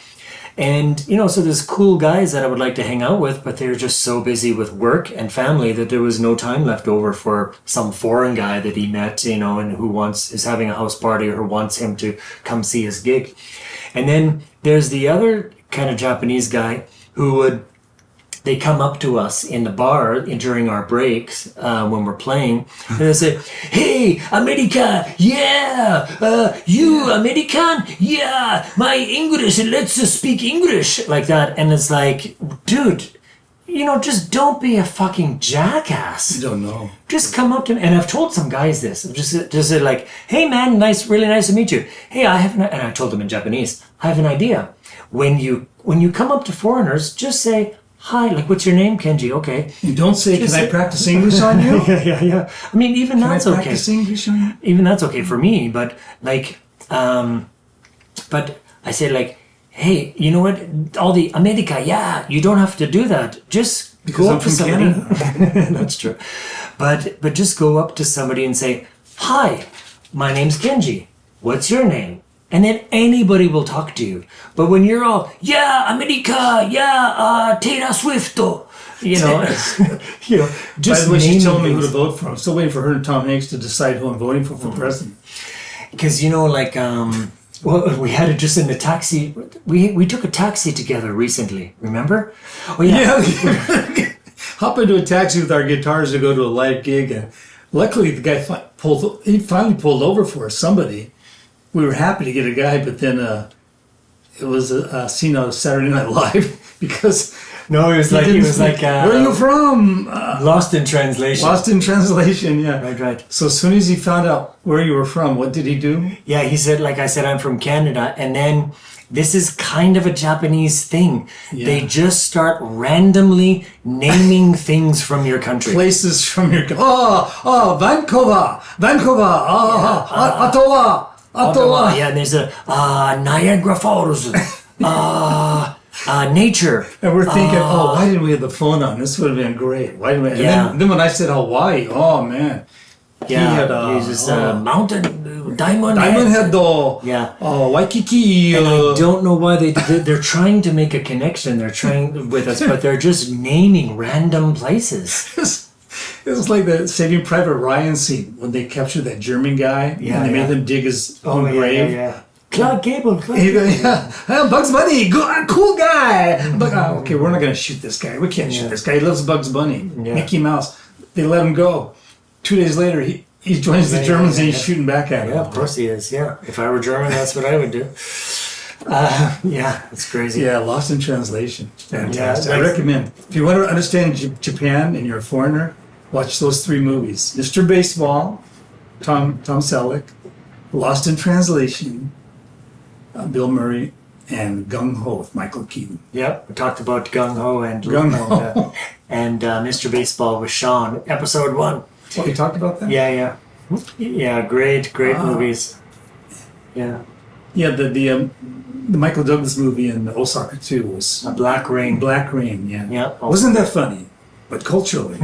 And so there's cool guys that I would like to hang out with, but they're just so busy with work and family that there was no time left over for some foreign guy that he met, and who is having a house party or wants him to come see his gig. And then there's the other kind of Japanese guy who they come up to us in the bar during our breaks when we're playing, and they say, "Hey, America, yeah, you American, yeah, my English, let's speak English," like that. And it's like, dude, just don't be a fucking jackass. You don't know. Just come up to me, and I've told some guys this. Just said like, "Hey man, really nice to meet you. Hey, and I told them in Japanese, I have an idea. When you come up to foreigners, just say, 'Hi, like, what's your name, Kenji?' Okay. You don't say, "Can I practice English on you?" Yeah. I mean, even that's okay. Can I practice English on you? Even that's okay for me, but but I say like, "Hey, you know what? All the America, yeah, you don't have to do that. Just Because go I'm up to from somebody." Canada. That's true. But just go up to somebody and say, "Hi, my name's Kenji. What's your name?" And then anybody will talk to you. But when you're all, "Yeah, America, yeah, Taylor Swift," just By the way, she told me who things. to vote for. I'm still waiting for her and Tom Hanks to decide who I'm voting for president. Because we had it just in the taxi. We took a taxi together recently. Remember? Oh Yeah. Hop into a taxi with our guitars to go to a live gig. And luckily, the guy finally pulled over for us, somebody. We were happy to get a guy, but then it was a scene on Saturday Night Live because No, he was like where are you from? Lost in translation. Lost in translation, yeah. Right. So as soon as he found out where you were from, what did he do? Yeah, he said, like I said, I'm from Canada, and then this is kind of a Japanese thing. Yeah. They just start randomly naming things from your country. Places from your Vancouver, Ottawa. Yeah, and there's a Niagara Falls, nature. And we're thinking, why didn't we have the phone on? This would have been great. Why didn't we? And then when I said Hawaii, oh man. Yeah, he's just mountain, Diamond Head though. Yeah. Waikiki. And I don't know why they're trying to make a connection. They're trying with us, but they're just naming random places. It was like the Saving Private Ryan scene when they captured that German guy and they made him dig his own grave. Yeah. Clark Gable. Bugs Bunny, cool guy. But, okay, we're not going to shoot this guy. We can't shoot this guy. He loves Bugs Bunny, Mickey Mouse. They let him go. 2 days later, he joins the Germans and he's shooting back at him. Yeah, of course he is. Yeah, if I were German, that's what I would do. It's crazy. Yeah, Lost in Translation. Fantastic. Yeah, I recommend. If you want to understand Japan and you're a foreigner, watch those 3 movies: Mr. Baseball, Tom Selleck, Lost in Translation, Bill Murray, and Gung Ho with Michael Keaton. Yep, we talked about Gung Ho and and Mr. Baseball with Sean, episode 1. Oh, you talked about that? Yeah. Great movies. Yeah. Yeah, the Michael Douglas movie in Osaka too was A Black Ring. Black Rain. Yeah. Yeah. Wasn't that funny? But culturally,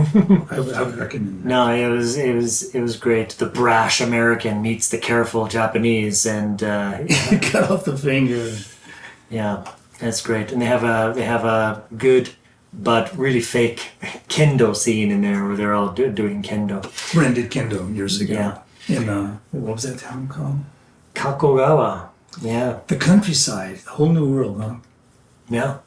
I would recommend. No, it was great. The brash American meets the careful Japanese, and Cut off the finger. Yeah. That's great. And they have a good but really fake kendo scene in there where they're all doing kendo. Brent did kendo years ago. Yeah. In, what was that town called? Kakogawa. Yeah. The countryside, a whole new world, huh? Yeah.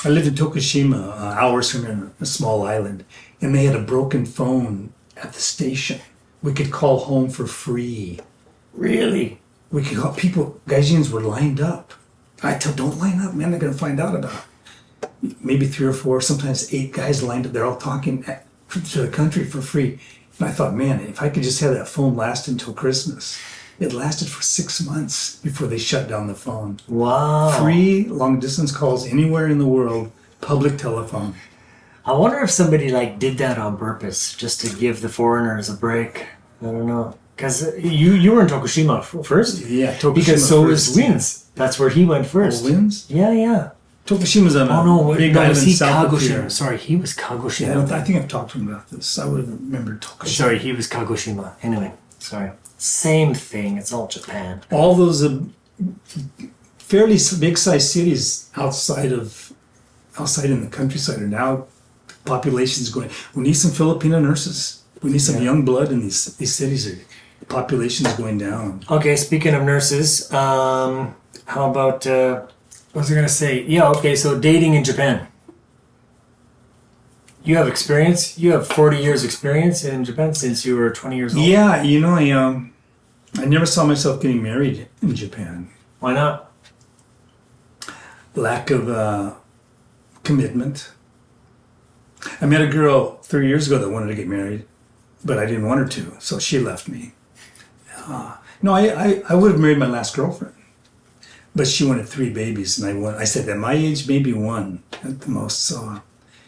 I lived in Tokushima, hours from a small island, and they had a broken phone at the station. We could call home for free. Really? We could call people, Gaijins were lined up. I tell, don't line up, man, they're going to find out about it. Maybe 3 or 4, sometimes 8 guys lined up. They're all talking to the country for free. And I thought, man, if I could just have that phone last until Christmas. It lasted for 6 months before they shut down the phone. Wow. Free long distance calls anywhere in the world, public telephone. I wonder if somebody like did that on purpose just to give the foreigners a break. I don't know. Because you were in Tokushima first? Yeah, Tokushima because so first, was Wins. That's where he went first. Oh, Wins? Yeah. Tokushima's on a big no, island was he south of Kagoshima? here. Sorry, he was Kagoshima. Yeah, I think I've talked to him about this. I would have remembered Tokushima. Sorry, he was Kagoshima. Anyway, sorry. Same thing. It's all Japan. All those fairly big-sized cities outside in the countryside are now, population's going. We need some Filipino nurses. We need some young blood in these cities. The population is going down. Okay, speaking of nurses, how about, what was I going to say? Yeah, okay, so dating in Japan. You have experience? You have 40 years experience in Japan since you were 20 years old? Yeah, you know, I never saw myself getting married in Japan. Why not? Lack of commitment. I met a girl 3 years ago that wanted to get married, but I didn't want her to, so she left me. No, I would have married my last girlfriend, but she wanted 3 babies, and I said at my age, maybe 1 at the most, so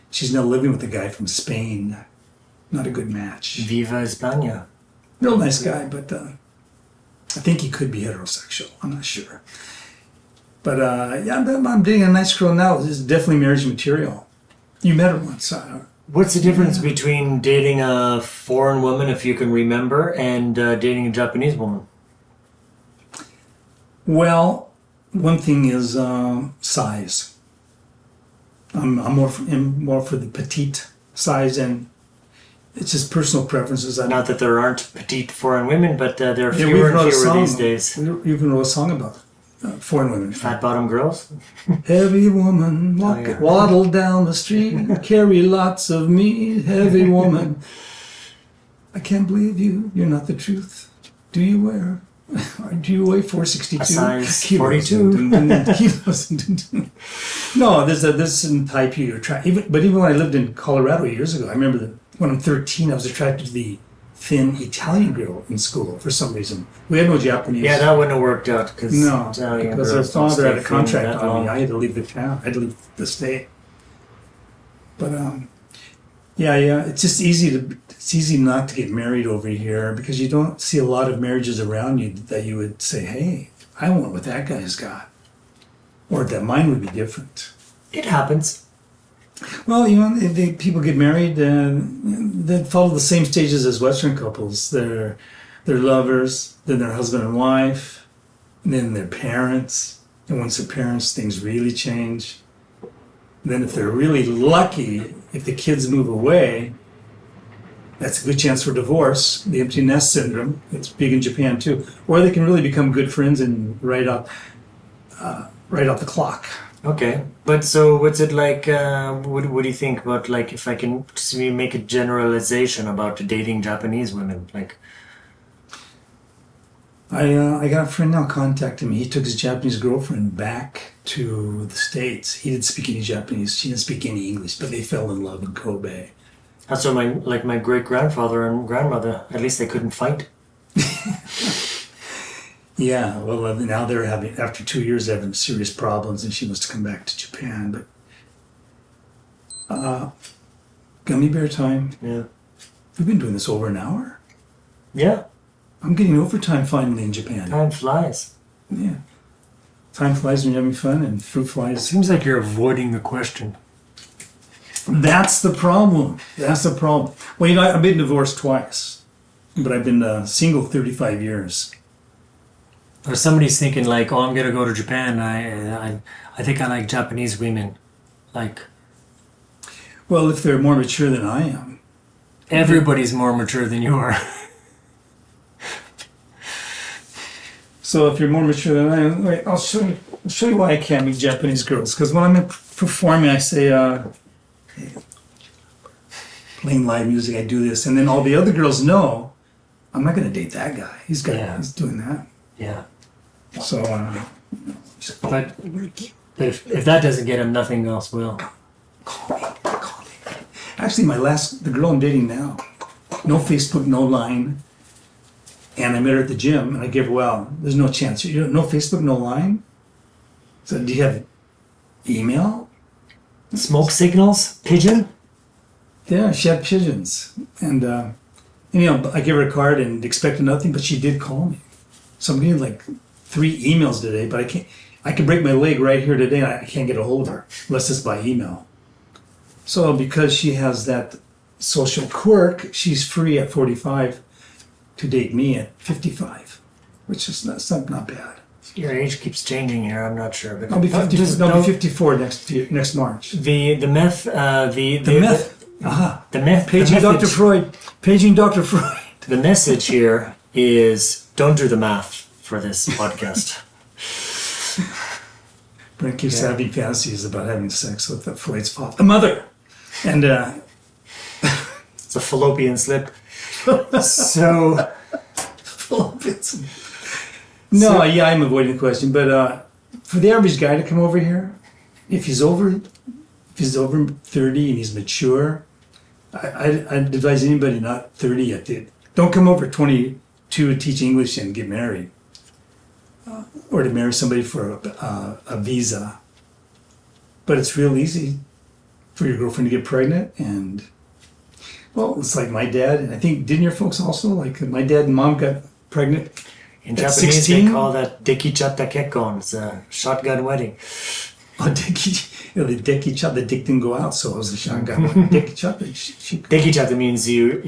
she's now living with a guy from Spain. Not a good match. Viva España. Real nice guy, but I think he could be heterosexual. I'm not sure. But I'm dating a nice girl now. This is definitely marriage material. You met her once. What's the difference between dating a foreign woman, if you can remember, and dating a Japanese woman? Well, one thing is size. I'm more for the petite size, and it's just personal preferences. Not that there aren't petite foreign women, but there are Yeah, fewer and wrote a fewer song. these days. We even wrote a song about foreign women. Fat bottom girls? Heavy woman, waddle down the street, carry lots of meat. Heavy woman, I can't believe you're not the truth. Do you weigh 462? A size kilos? 42. Kilos. No, there's some type you're attracted. But even when I lived in Colorado years ago, I remember that when I'm 13, I was attracted to the thin Italian girl in school for some reason. We had no Japanese. Yeah, that wouldn't have worked out because Her father had a contract on me. I had to leave the town. I had to leave the state. But it's just easy not to get married over here because you don't see a lot of marriages around you that you would say, hey, I want what that guy's got, or that mine would be different. It happens. Well, if people get married, they follow the same stages as Western couples. They're lovers, then they're husband and wife, and then they're parents. And once they're parents, things really change. Then if they're really lucky, if the kids move away, that's a good chance for divorce. The empty nest syndrome, it's big in Japan too. Or they can really become good friends and right off the clock. Okay, but so what's it like, what do you think about, like, if I can just make a generalization about dating Japanese women, like? I got a friend now contacting me. He took his Japanese girlfriend back to the States. He didn't speak any Japanese. She didn't speak any English, but they fell in love in Kobe. That's what my great-grandfather and grandmother, at least they couldn't fight. Yeah, well, now they're after 2 years, they're having serious problems, and she wants to come back to Japan. But gummy bear time. Yeah. We've been doing this over an hour. Yeah. I'm getting overtime finally in Japan. Time flies. Yeah. Time flies when you're having fun, and fruit flies. Seems like you're avoiding the question. That's the problem. Well, I've been divorced twice, but I've been single 35 years. Or somebody's thinking like, oh, I'm gonna go to Japan. I think I like Japanese women. Like, Well, if they're more mature than I am. everybody's more mature than you are. So if you're more mature than I am, wait, I'll show you why I can't meet Japanese girls. Because when I'm performing, I say, playing live music, I do this. And then all the other girls know, I'm not going to date that guy. He's doing that. Yeah. So, But if that doesn't get him, nothing else will. call me. Actually, the girl I'm dating now, no Facebook, no Line. And I met her at the gym, and I gave her, well, there's no chance. No Facebook, no Line? So do you have email? Smoke signals? Pigeon? Yeah, she had pigeons. And I gave her a card and expected nothing, but she did call me. So I'm getting like 3 emails today, but I could break my leg right here today, and I can't get a hold of her, unless it's by email. So because she has that social quirk, she's free at 45 to date me at 55, which is not bad. Your age keeps changing here. I'm not sure, but I'll be 54 next March. The meth. The meth. Paging Dr. Freud. Paging Dr. Freud. The message here is don't do the math for this podcast. Brent keeps having fantasies about having sex with Freud's father, the mother, and it's a fallopian slip. So. No, I'm avoiding the question, but for the average guy to come over here, if he's over 30 and he's mature, I'd advise anybody not 30 yet, don't come over 22 to teach English and get married, or to marry somebody for a visa. But it's real easy for your girlfriend to get pregnant, and well, it's like my dad, and I think, didn't your folks also, like my dad and mom got pregnant? In Japanese, 16? they call that dekichatta kekkon. It's a shotgun wedding. Oh, the dick didn't go out, so it was a shotgun wedding. Dekichatta means you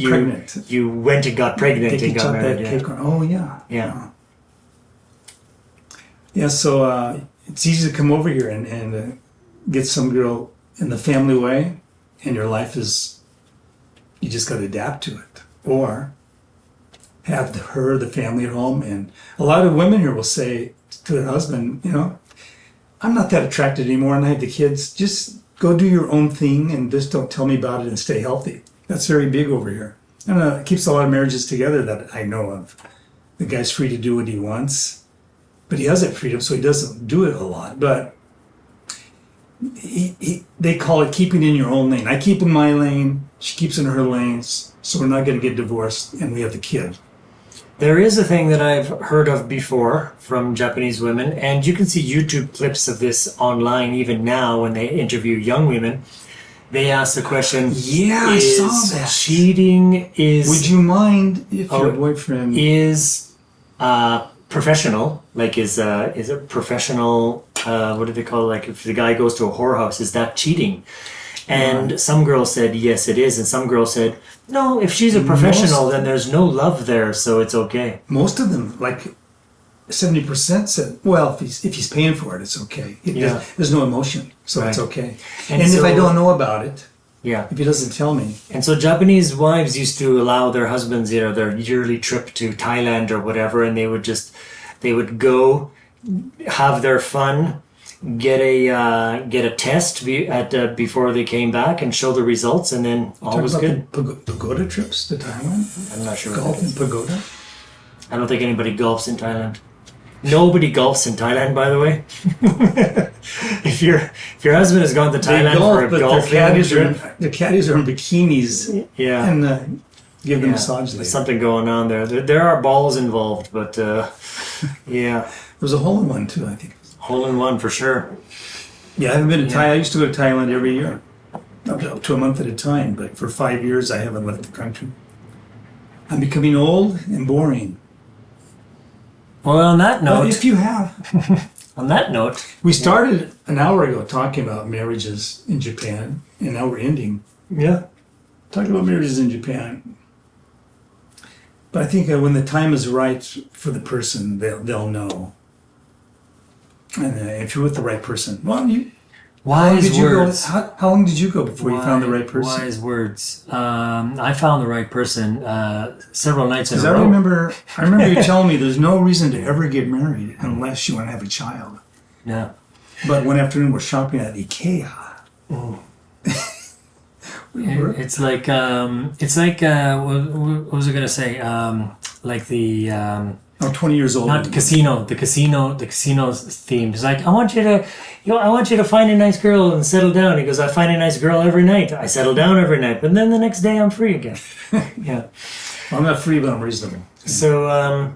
pregnant. You went and got pregnant and got married. Yeah. Oh, yeah. Yeah. Yeah, so it's easy to come over here and get some girl in the family way, and your life is, you just got to adapt to it. Or have the family at home. And a lot of women here will say to their husband, I'm not that attracted anymore and I have the kids. Just go do your own thing and just don't tell me about it and stay healthy. That's very big over here. And it keeps a lot of marriages together that I know of. The guy's free to do what he wants, but he has that freedom, so he doesn't do it a lot. But they call it keeping in your own lane. I keep in my lane, she keeps in her lanes, so we're not going to get divorced, and we have the kid. There is a thing that I've heard of before from Japanese women, and you can see YouTube clips of this online even now when they interview young women. They ask the question, I saw that. Cheating Would you mind if your boyfriend is professional? Like is it professional, what do they call it? Like if the guy goes to a whorehouse, is that cheating? And some girls said, yes, it is. And some girls said, no, if she's a professional, then there's no love there, so it's okay. Most of them, like 70% said, well, if he's paying for it, it's okay. There's no emotion, so it's okay. And if I don't know about it, if he doesn't tell me. And so Japanese wives used to allow their husbands, their yearly trip to Thailand or whatever, and they would go have their fun, get a test before they came back and show the results, and then all was good. Pagoda trips to Thailand? I'm not sure. Golf in pagoda? I don't think anybody golfs in Thailand. Nobody golfs in Thailand, by the way. if your husband has gone to Thailand for a golf trip, their caddies are in bikinis. Yeah. And give them a massage later. There's something going on there. There are balls involved, but yeah. There was a hole in one too, I think. Hole in one for sure. Yeah, I haven't been to Thailand. I used to go to Thailand every year, up to a month at a time. But for 5 years, I haven't left the country. I'm becoming old and boring. Well, on that note, if you have, on that note, we started an hour ago talking about marriages in Japan, and now we're ending. Yeah, talking about marriages in Japan. But I think when the time is right for the person, they'll know. And if you're with the right person, well, Wise words. How long did you go before you found the right person? Wise words. I found the right person several nights in a row. I remember you telling me there's no reason to ever get married unless you want to have a child. Yeah. But one afternoon we're shopping at IKEA. Oh. It's like what was I gonna say? Like the 20 years old. not the casino theme. It's like I want you to find a nice girl and settle down. He goes, I find a nice girl every night. I settle down every night, but then the next day I'm free again. Yeah. I'm not free, but I'm reasonable. So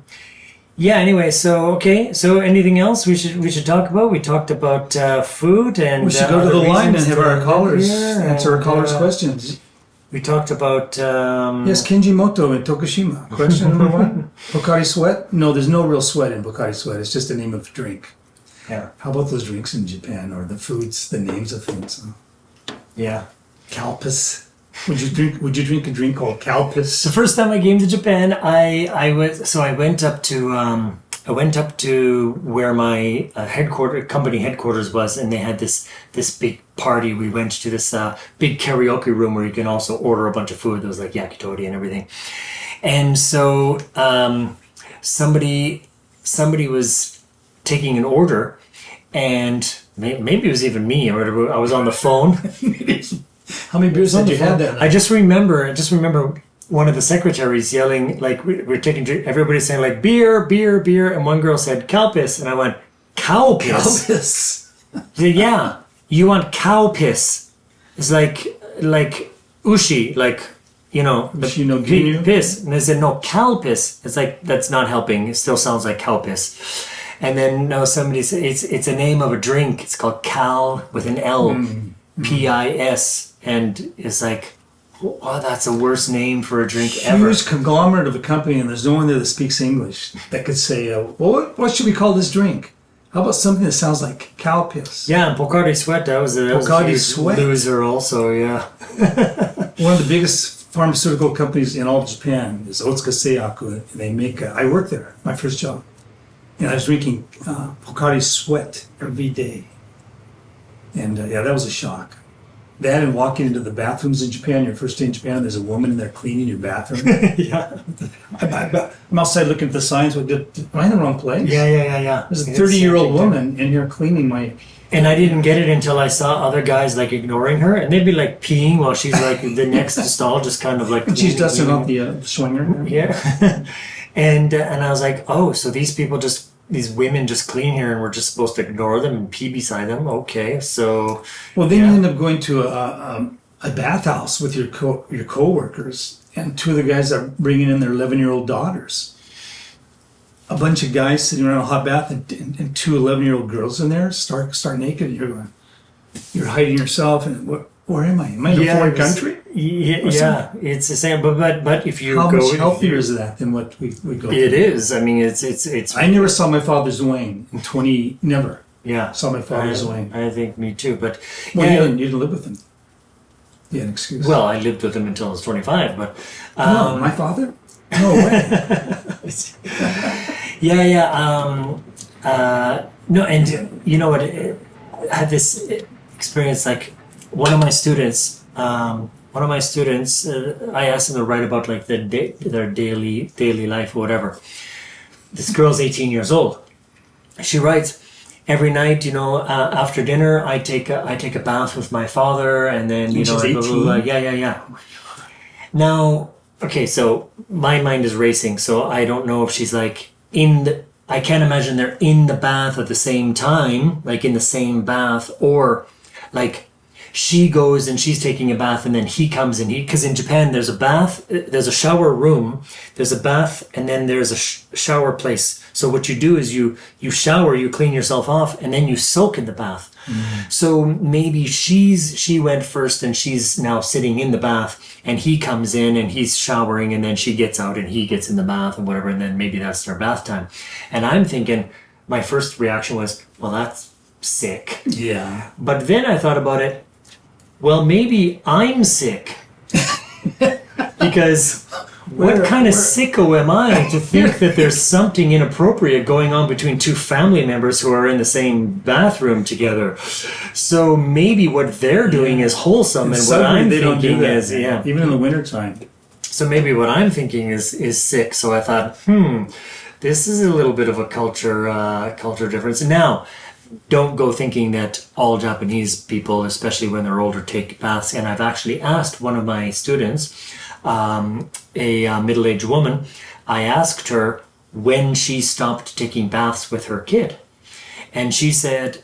yeah. Anyway, so okay. So anything else we should talk about? We talked about food and We should go to the line and have our callers answer our callers' questions. questions. We talked about... Yes, Kenji-moto in Tokushima. Question number 1. Pocari Sweat? No, there's no real sweat in Pocari Sweat. It's just the name of a drink. Yeah. How about those drinks in Japan, or the foods, the names of foods? Yeah. Kalpis. Would you drink a drink called Kalpis? The first time I came to Japan, I went up to where my company headquarters was, and they had this big party. We went to this big karaoke room where you can also order a bunch of food. There was like yakitori and everything. And so somebody was taking an order, and maybe it was even me or whatever. I was on the phone. How many beers did you have that night? I just remember one of the secretaries yelling, like, we're taking, everybody's saying, like, beer, beer, beer. And one girl said, Kalpis. And I went, cow piss? Kalpis. She said, yeah, you want cow piss. It's like ushi, like, Ushi no pig ginu? piss. And they said, no, Kalpis. It's like, that's not helping. It still sounds like cow piss. And then now somebody said, it's a name of a drink. It's called Cal with an L, P-I-S. And it's like, oh, that's the worst name for a drink ever. Huge conglomerate of a company, and there's no one there that speaks English that could say, well, what should we call this drink? How about something that sounds like cow piss? Yeah, and Pocari Sweat, that was a huge Sweat. loser also, yeah. One of the biggest pharmaceutical companies in all of Japan is Otsuka Seiyaku, and they make, I worked there, my first job, and I was drinking Pocari Sweat every day. And that was a shock. That and walking into the bathrooms in Japan, your first day in Japan, there's a woman in there cleaning your bathroom. Yeah. I'm outside looking at the signs. Am I in the wrong place? Yeah. There's a 30-year-old woman in here cleaning my... And I didn't get it until I saw other guys like ignoring her, and they'd be like peeing while she's like the next stall, just kind of like... And she's dusting off the swinger. Yeah. and I was like, oh, so these women just clean here, and we're just supposed to ignore them and pee beside them. Okay, so... Well, then you end up going to a bathhouse with your co-workers, and two of the guys are bringing in their 11-year-old daughters. A bunch of guys sitting around a hot bath, and two 11-year-old girls in there, start naked, and you're hiding yourself, and where am I? Am I in a foreign country? Yeah, it's the same. But if you How go... How much healthier is that than what we go through? It is. I mean, it's... I never saw my father's wang never. Yeah. Saw my father's wang. I think me too, but... Well, you didn't live with him. You had an excuse. Well, I lived with him until I was 25, but... no, my father? No way. No, and you know what? I had this experience, like, one of my students, I asked him to write about like their daily life or whatever. This girl's 18 years old. She writes, every night, after dinner, I take a bath with my father, and then she's 18? Yeah. Now, okay, so my mind is racing, so I don't know if she's like I can't imagine they're in the bath at the same time, like in the same bath, or like she goes and she's taking a bath and then he comes in. Because in Japan, there's a bath, there's a shower room, there's a bath, and then there's a shower place. So what you do is you shower, you clean yourself off, and then you soak in the bath. Mm. So maybe she went first and she's now sitting in the bath, and he comes in and he's showering, and then she gets out and he gets in the bath and whatever, and then maybe that's their bath time. And I'm thinking, my first reaction was, well, that's sick. Yeah. But then I thought about it, well, maybe I'm sick. Because What kind of sicko am I to think that there's something inappropriate going on between two family members who are in the same bathroom together? So maybe what they're doing is wholesome, and what I'm thinking is, even in the wintertime. So maybe what I'm thinking is sick. So I thought, this is a little bit of a culture difference. Now, don't go thinking that all Japanese people, especially when they're older, take baths. And I've actually asked one of my students, a middle-aged woman, I asked her when she stopped taking baths with her kid. And she said,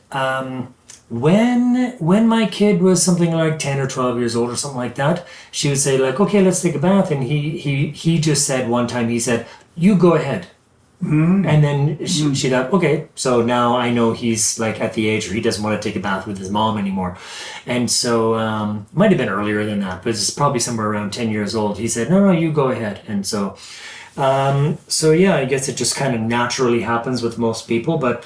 when my kid was something like 10 or 12 years old or something like that, she would say like, okay, let's take a bath. And he just said one time, he said, you go ahead. And then she thought, okay, so now I know he's like at the age where he doesn't want to take a bath with his mom anymore. And so might have been earlier than that, but it's probably somewhere around 10 years old. He said, no, you go ahead. And so yeah, I guess it just kind of naturally happens with most people. But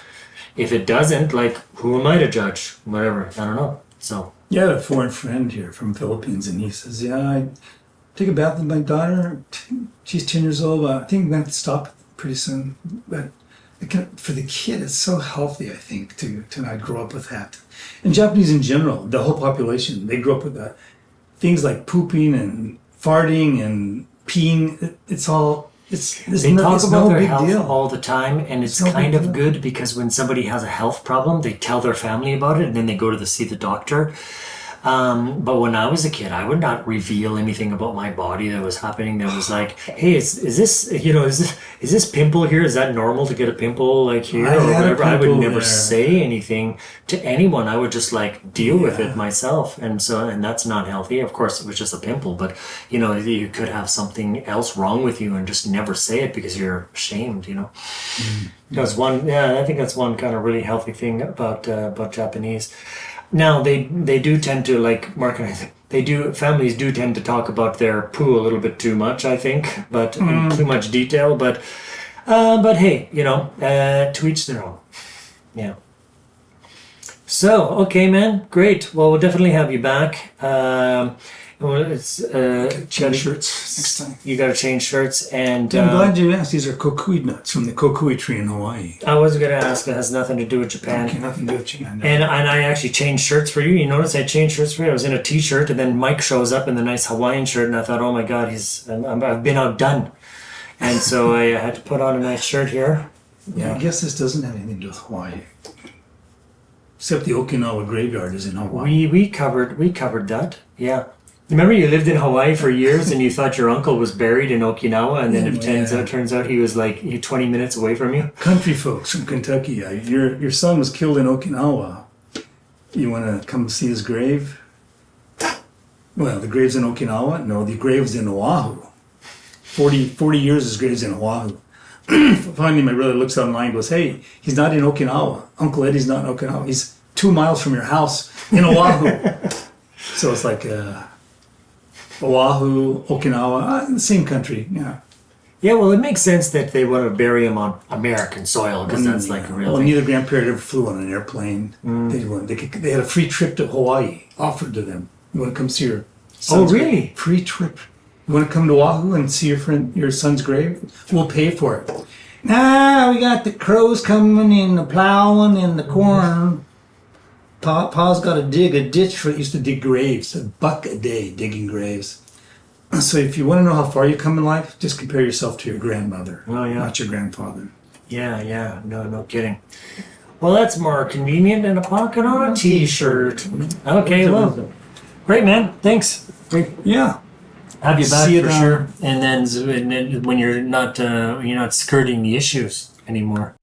if it doesn't, like, who am I to judge? Whatever, I don't know. So yeah, I had a foreign friend here from Philippines, and he says, yeah, I take a bath with my daughter. She's 10 years old. I think I'm going to have to stop pretty soon, but for the kid, it's so healthy, I think, to not grow up with that. And Japanese in general, the whole population, they grow up with that. Things like pooping and farting and peeing, they talk about their health all the time, and it's kind of good because when somebody has a health problem, they tell their family about it, and then they go to see the doctor. But when I was a kid, I would not reveal anything about my body that was happening. That was like, hey, is this pimple here? Is that normal to get a pimple like here or whatever? I would never say anything to anyone. I would just like deal with it myself, and that's not healthy. Of course, it was just a pimple, but you could have something else wrong with you and just never say it because you're ashamed. That's one. Yeah, I think that's one kind of really healthy thing about Japanese. Now they do tend to, like Mark and I think, families do tend to talk about their poo a little bit too much, I think, but in too much detail. But hey, to each their own. Yeah. So okay, man, great. Well, we'll definitely have you back. It's change shirts next time. You got to change shirts, and I'm glad you asked. These are kokui nuts from the kokui tree in Hawaii. I was going to ask. It has nothing to do with Japan. Okay, nothing to do with Japan. No. And I actually changed shirts for you. You notice I changed shirts for you. I was in a t-shirt, and then Mike shows up in the nice Hawaiian shirt, and I thought, oh my God, I've been outdone, and so I had to put on a nice shirt here. Yeah, I guess this doesn't have anything to do with Hawaii, except the Okinawa graveyard is in Hawaii. We covered that. Yeah. Remember you lived in Hawaii for years and you thought your uncle was buried in Okinawa, and then it turns out he was like 20 minutes away from you? Country folks from Kentucky, your son was killed in Okinawa. You want to come see his grave? Well, the grave's in Okinawa? No, the grave's in Oahu. 40 years his grave's in Oahu. Finally, my brother looks online and goes, hey, he's not in Okinawa. Uncle Eddie's not in Okinawa. He's 2 miles from your house in Oahu. So it's like... Oahu, Okinawa, the same country, yeah. Yeah, well, it makes sense that they want to bury him on American soil because that's like a real thing. Neither grandparent ever flew on an airplane. They had a free trip to Hawaii offered to them. You want to come see your son's really? Grave? Free trip. You want to come to Oahu and see your son's grave? We'll pay for it. We got the crows coming and the plowing and the corn. Pa's got to dig a ditch for, used to dig graves, $1 a day digging graves. So if you want to know how far you come in life, just compare yourself to your grandmother, not your grandfather. Yeah, no kidding. Well, that's more convenient than a pocket on a t-shirt. Okay, well, great, man. Thanks. Great. Yeah. Have you back for sure. And then when you're not skirting the issues anymore.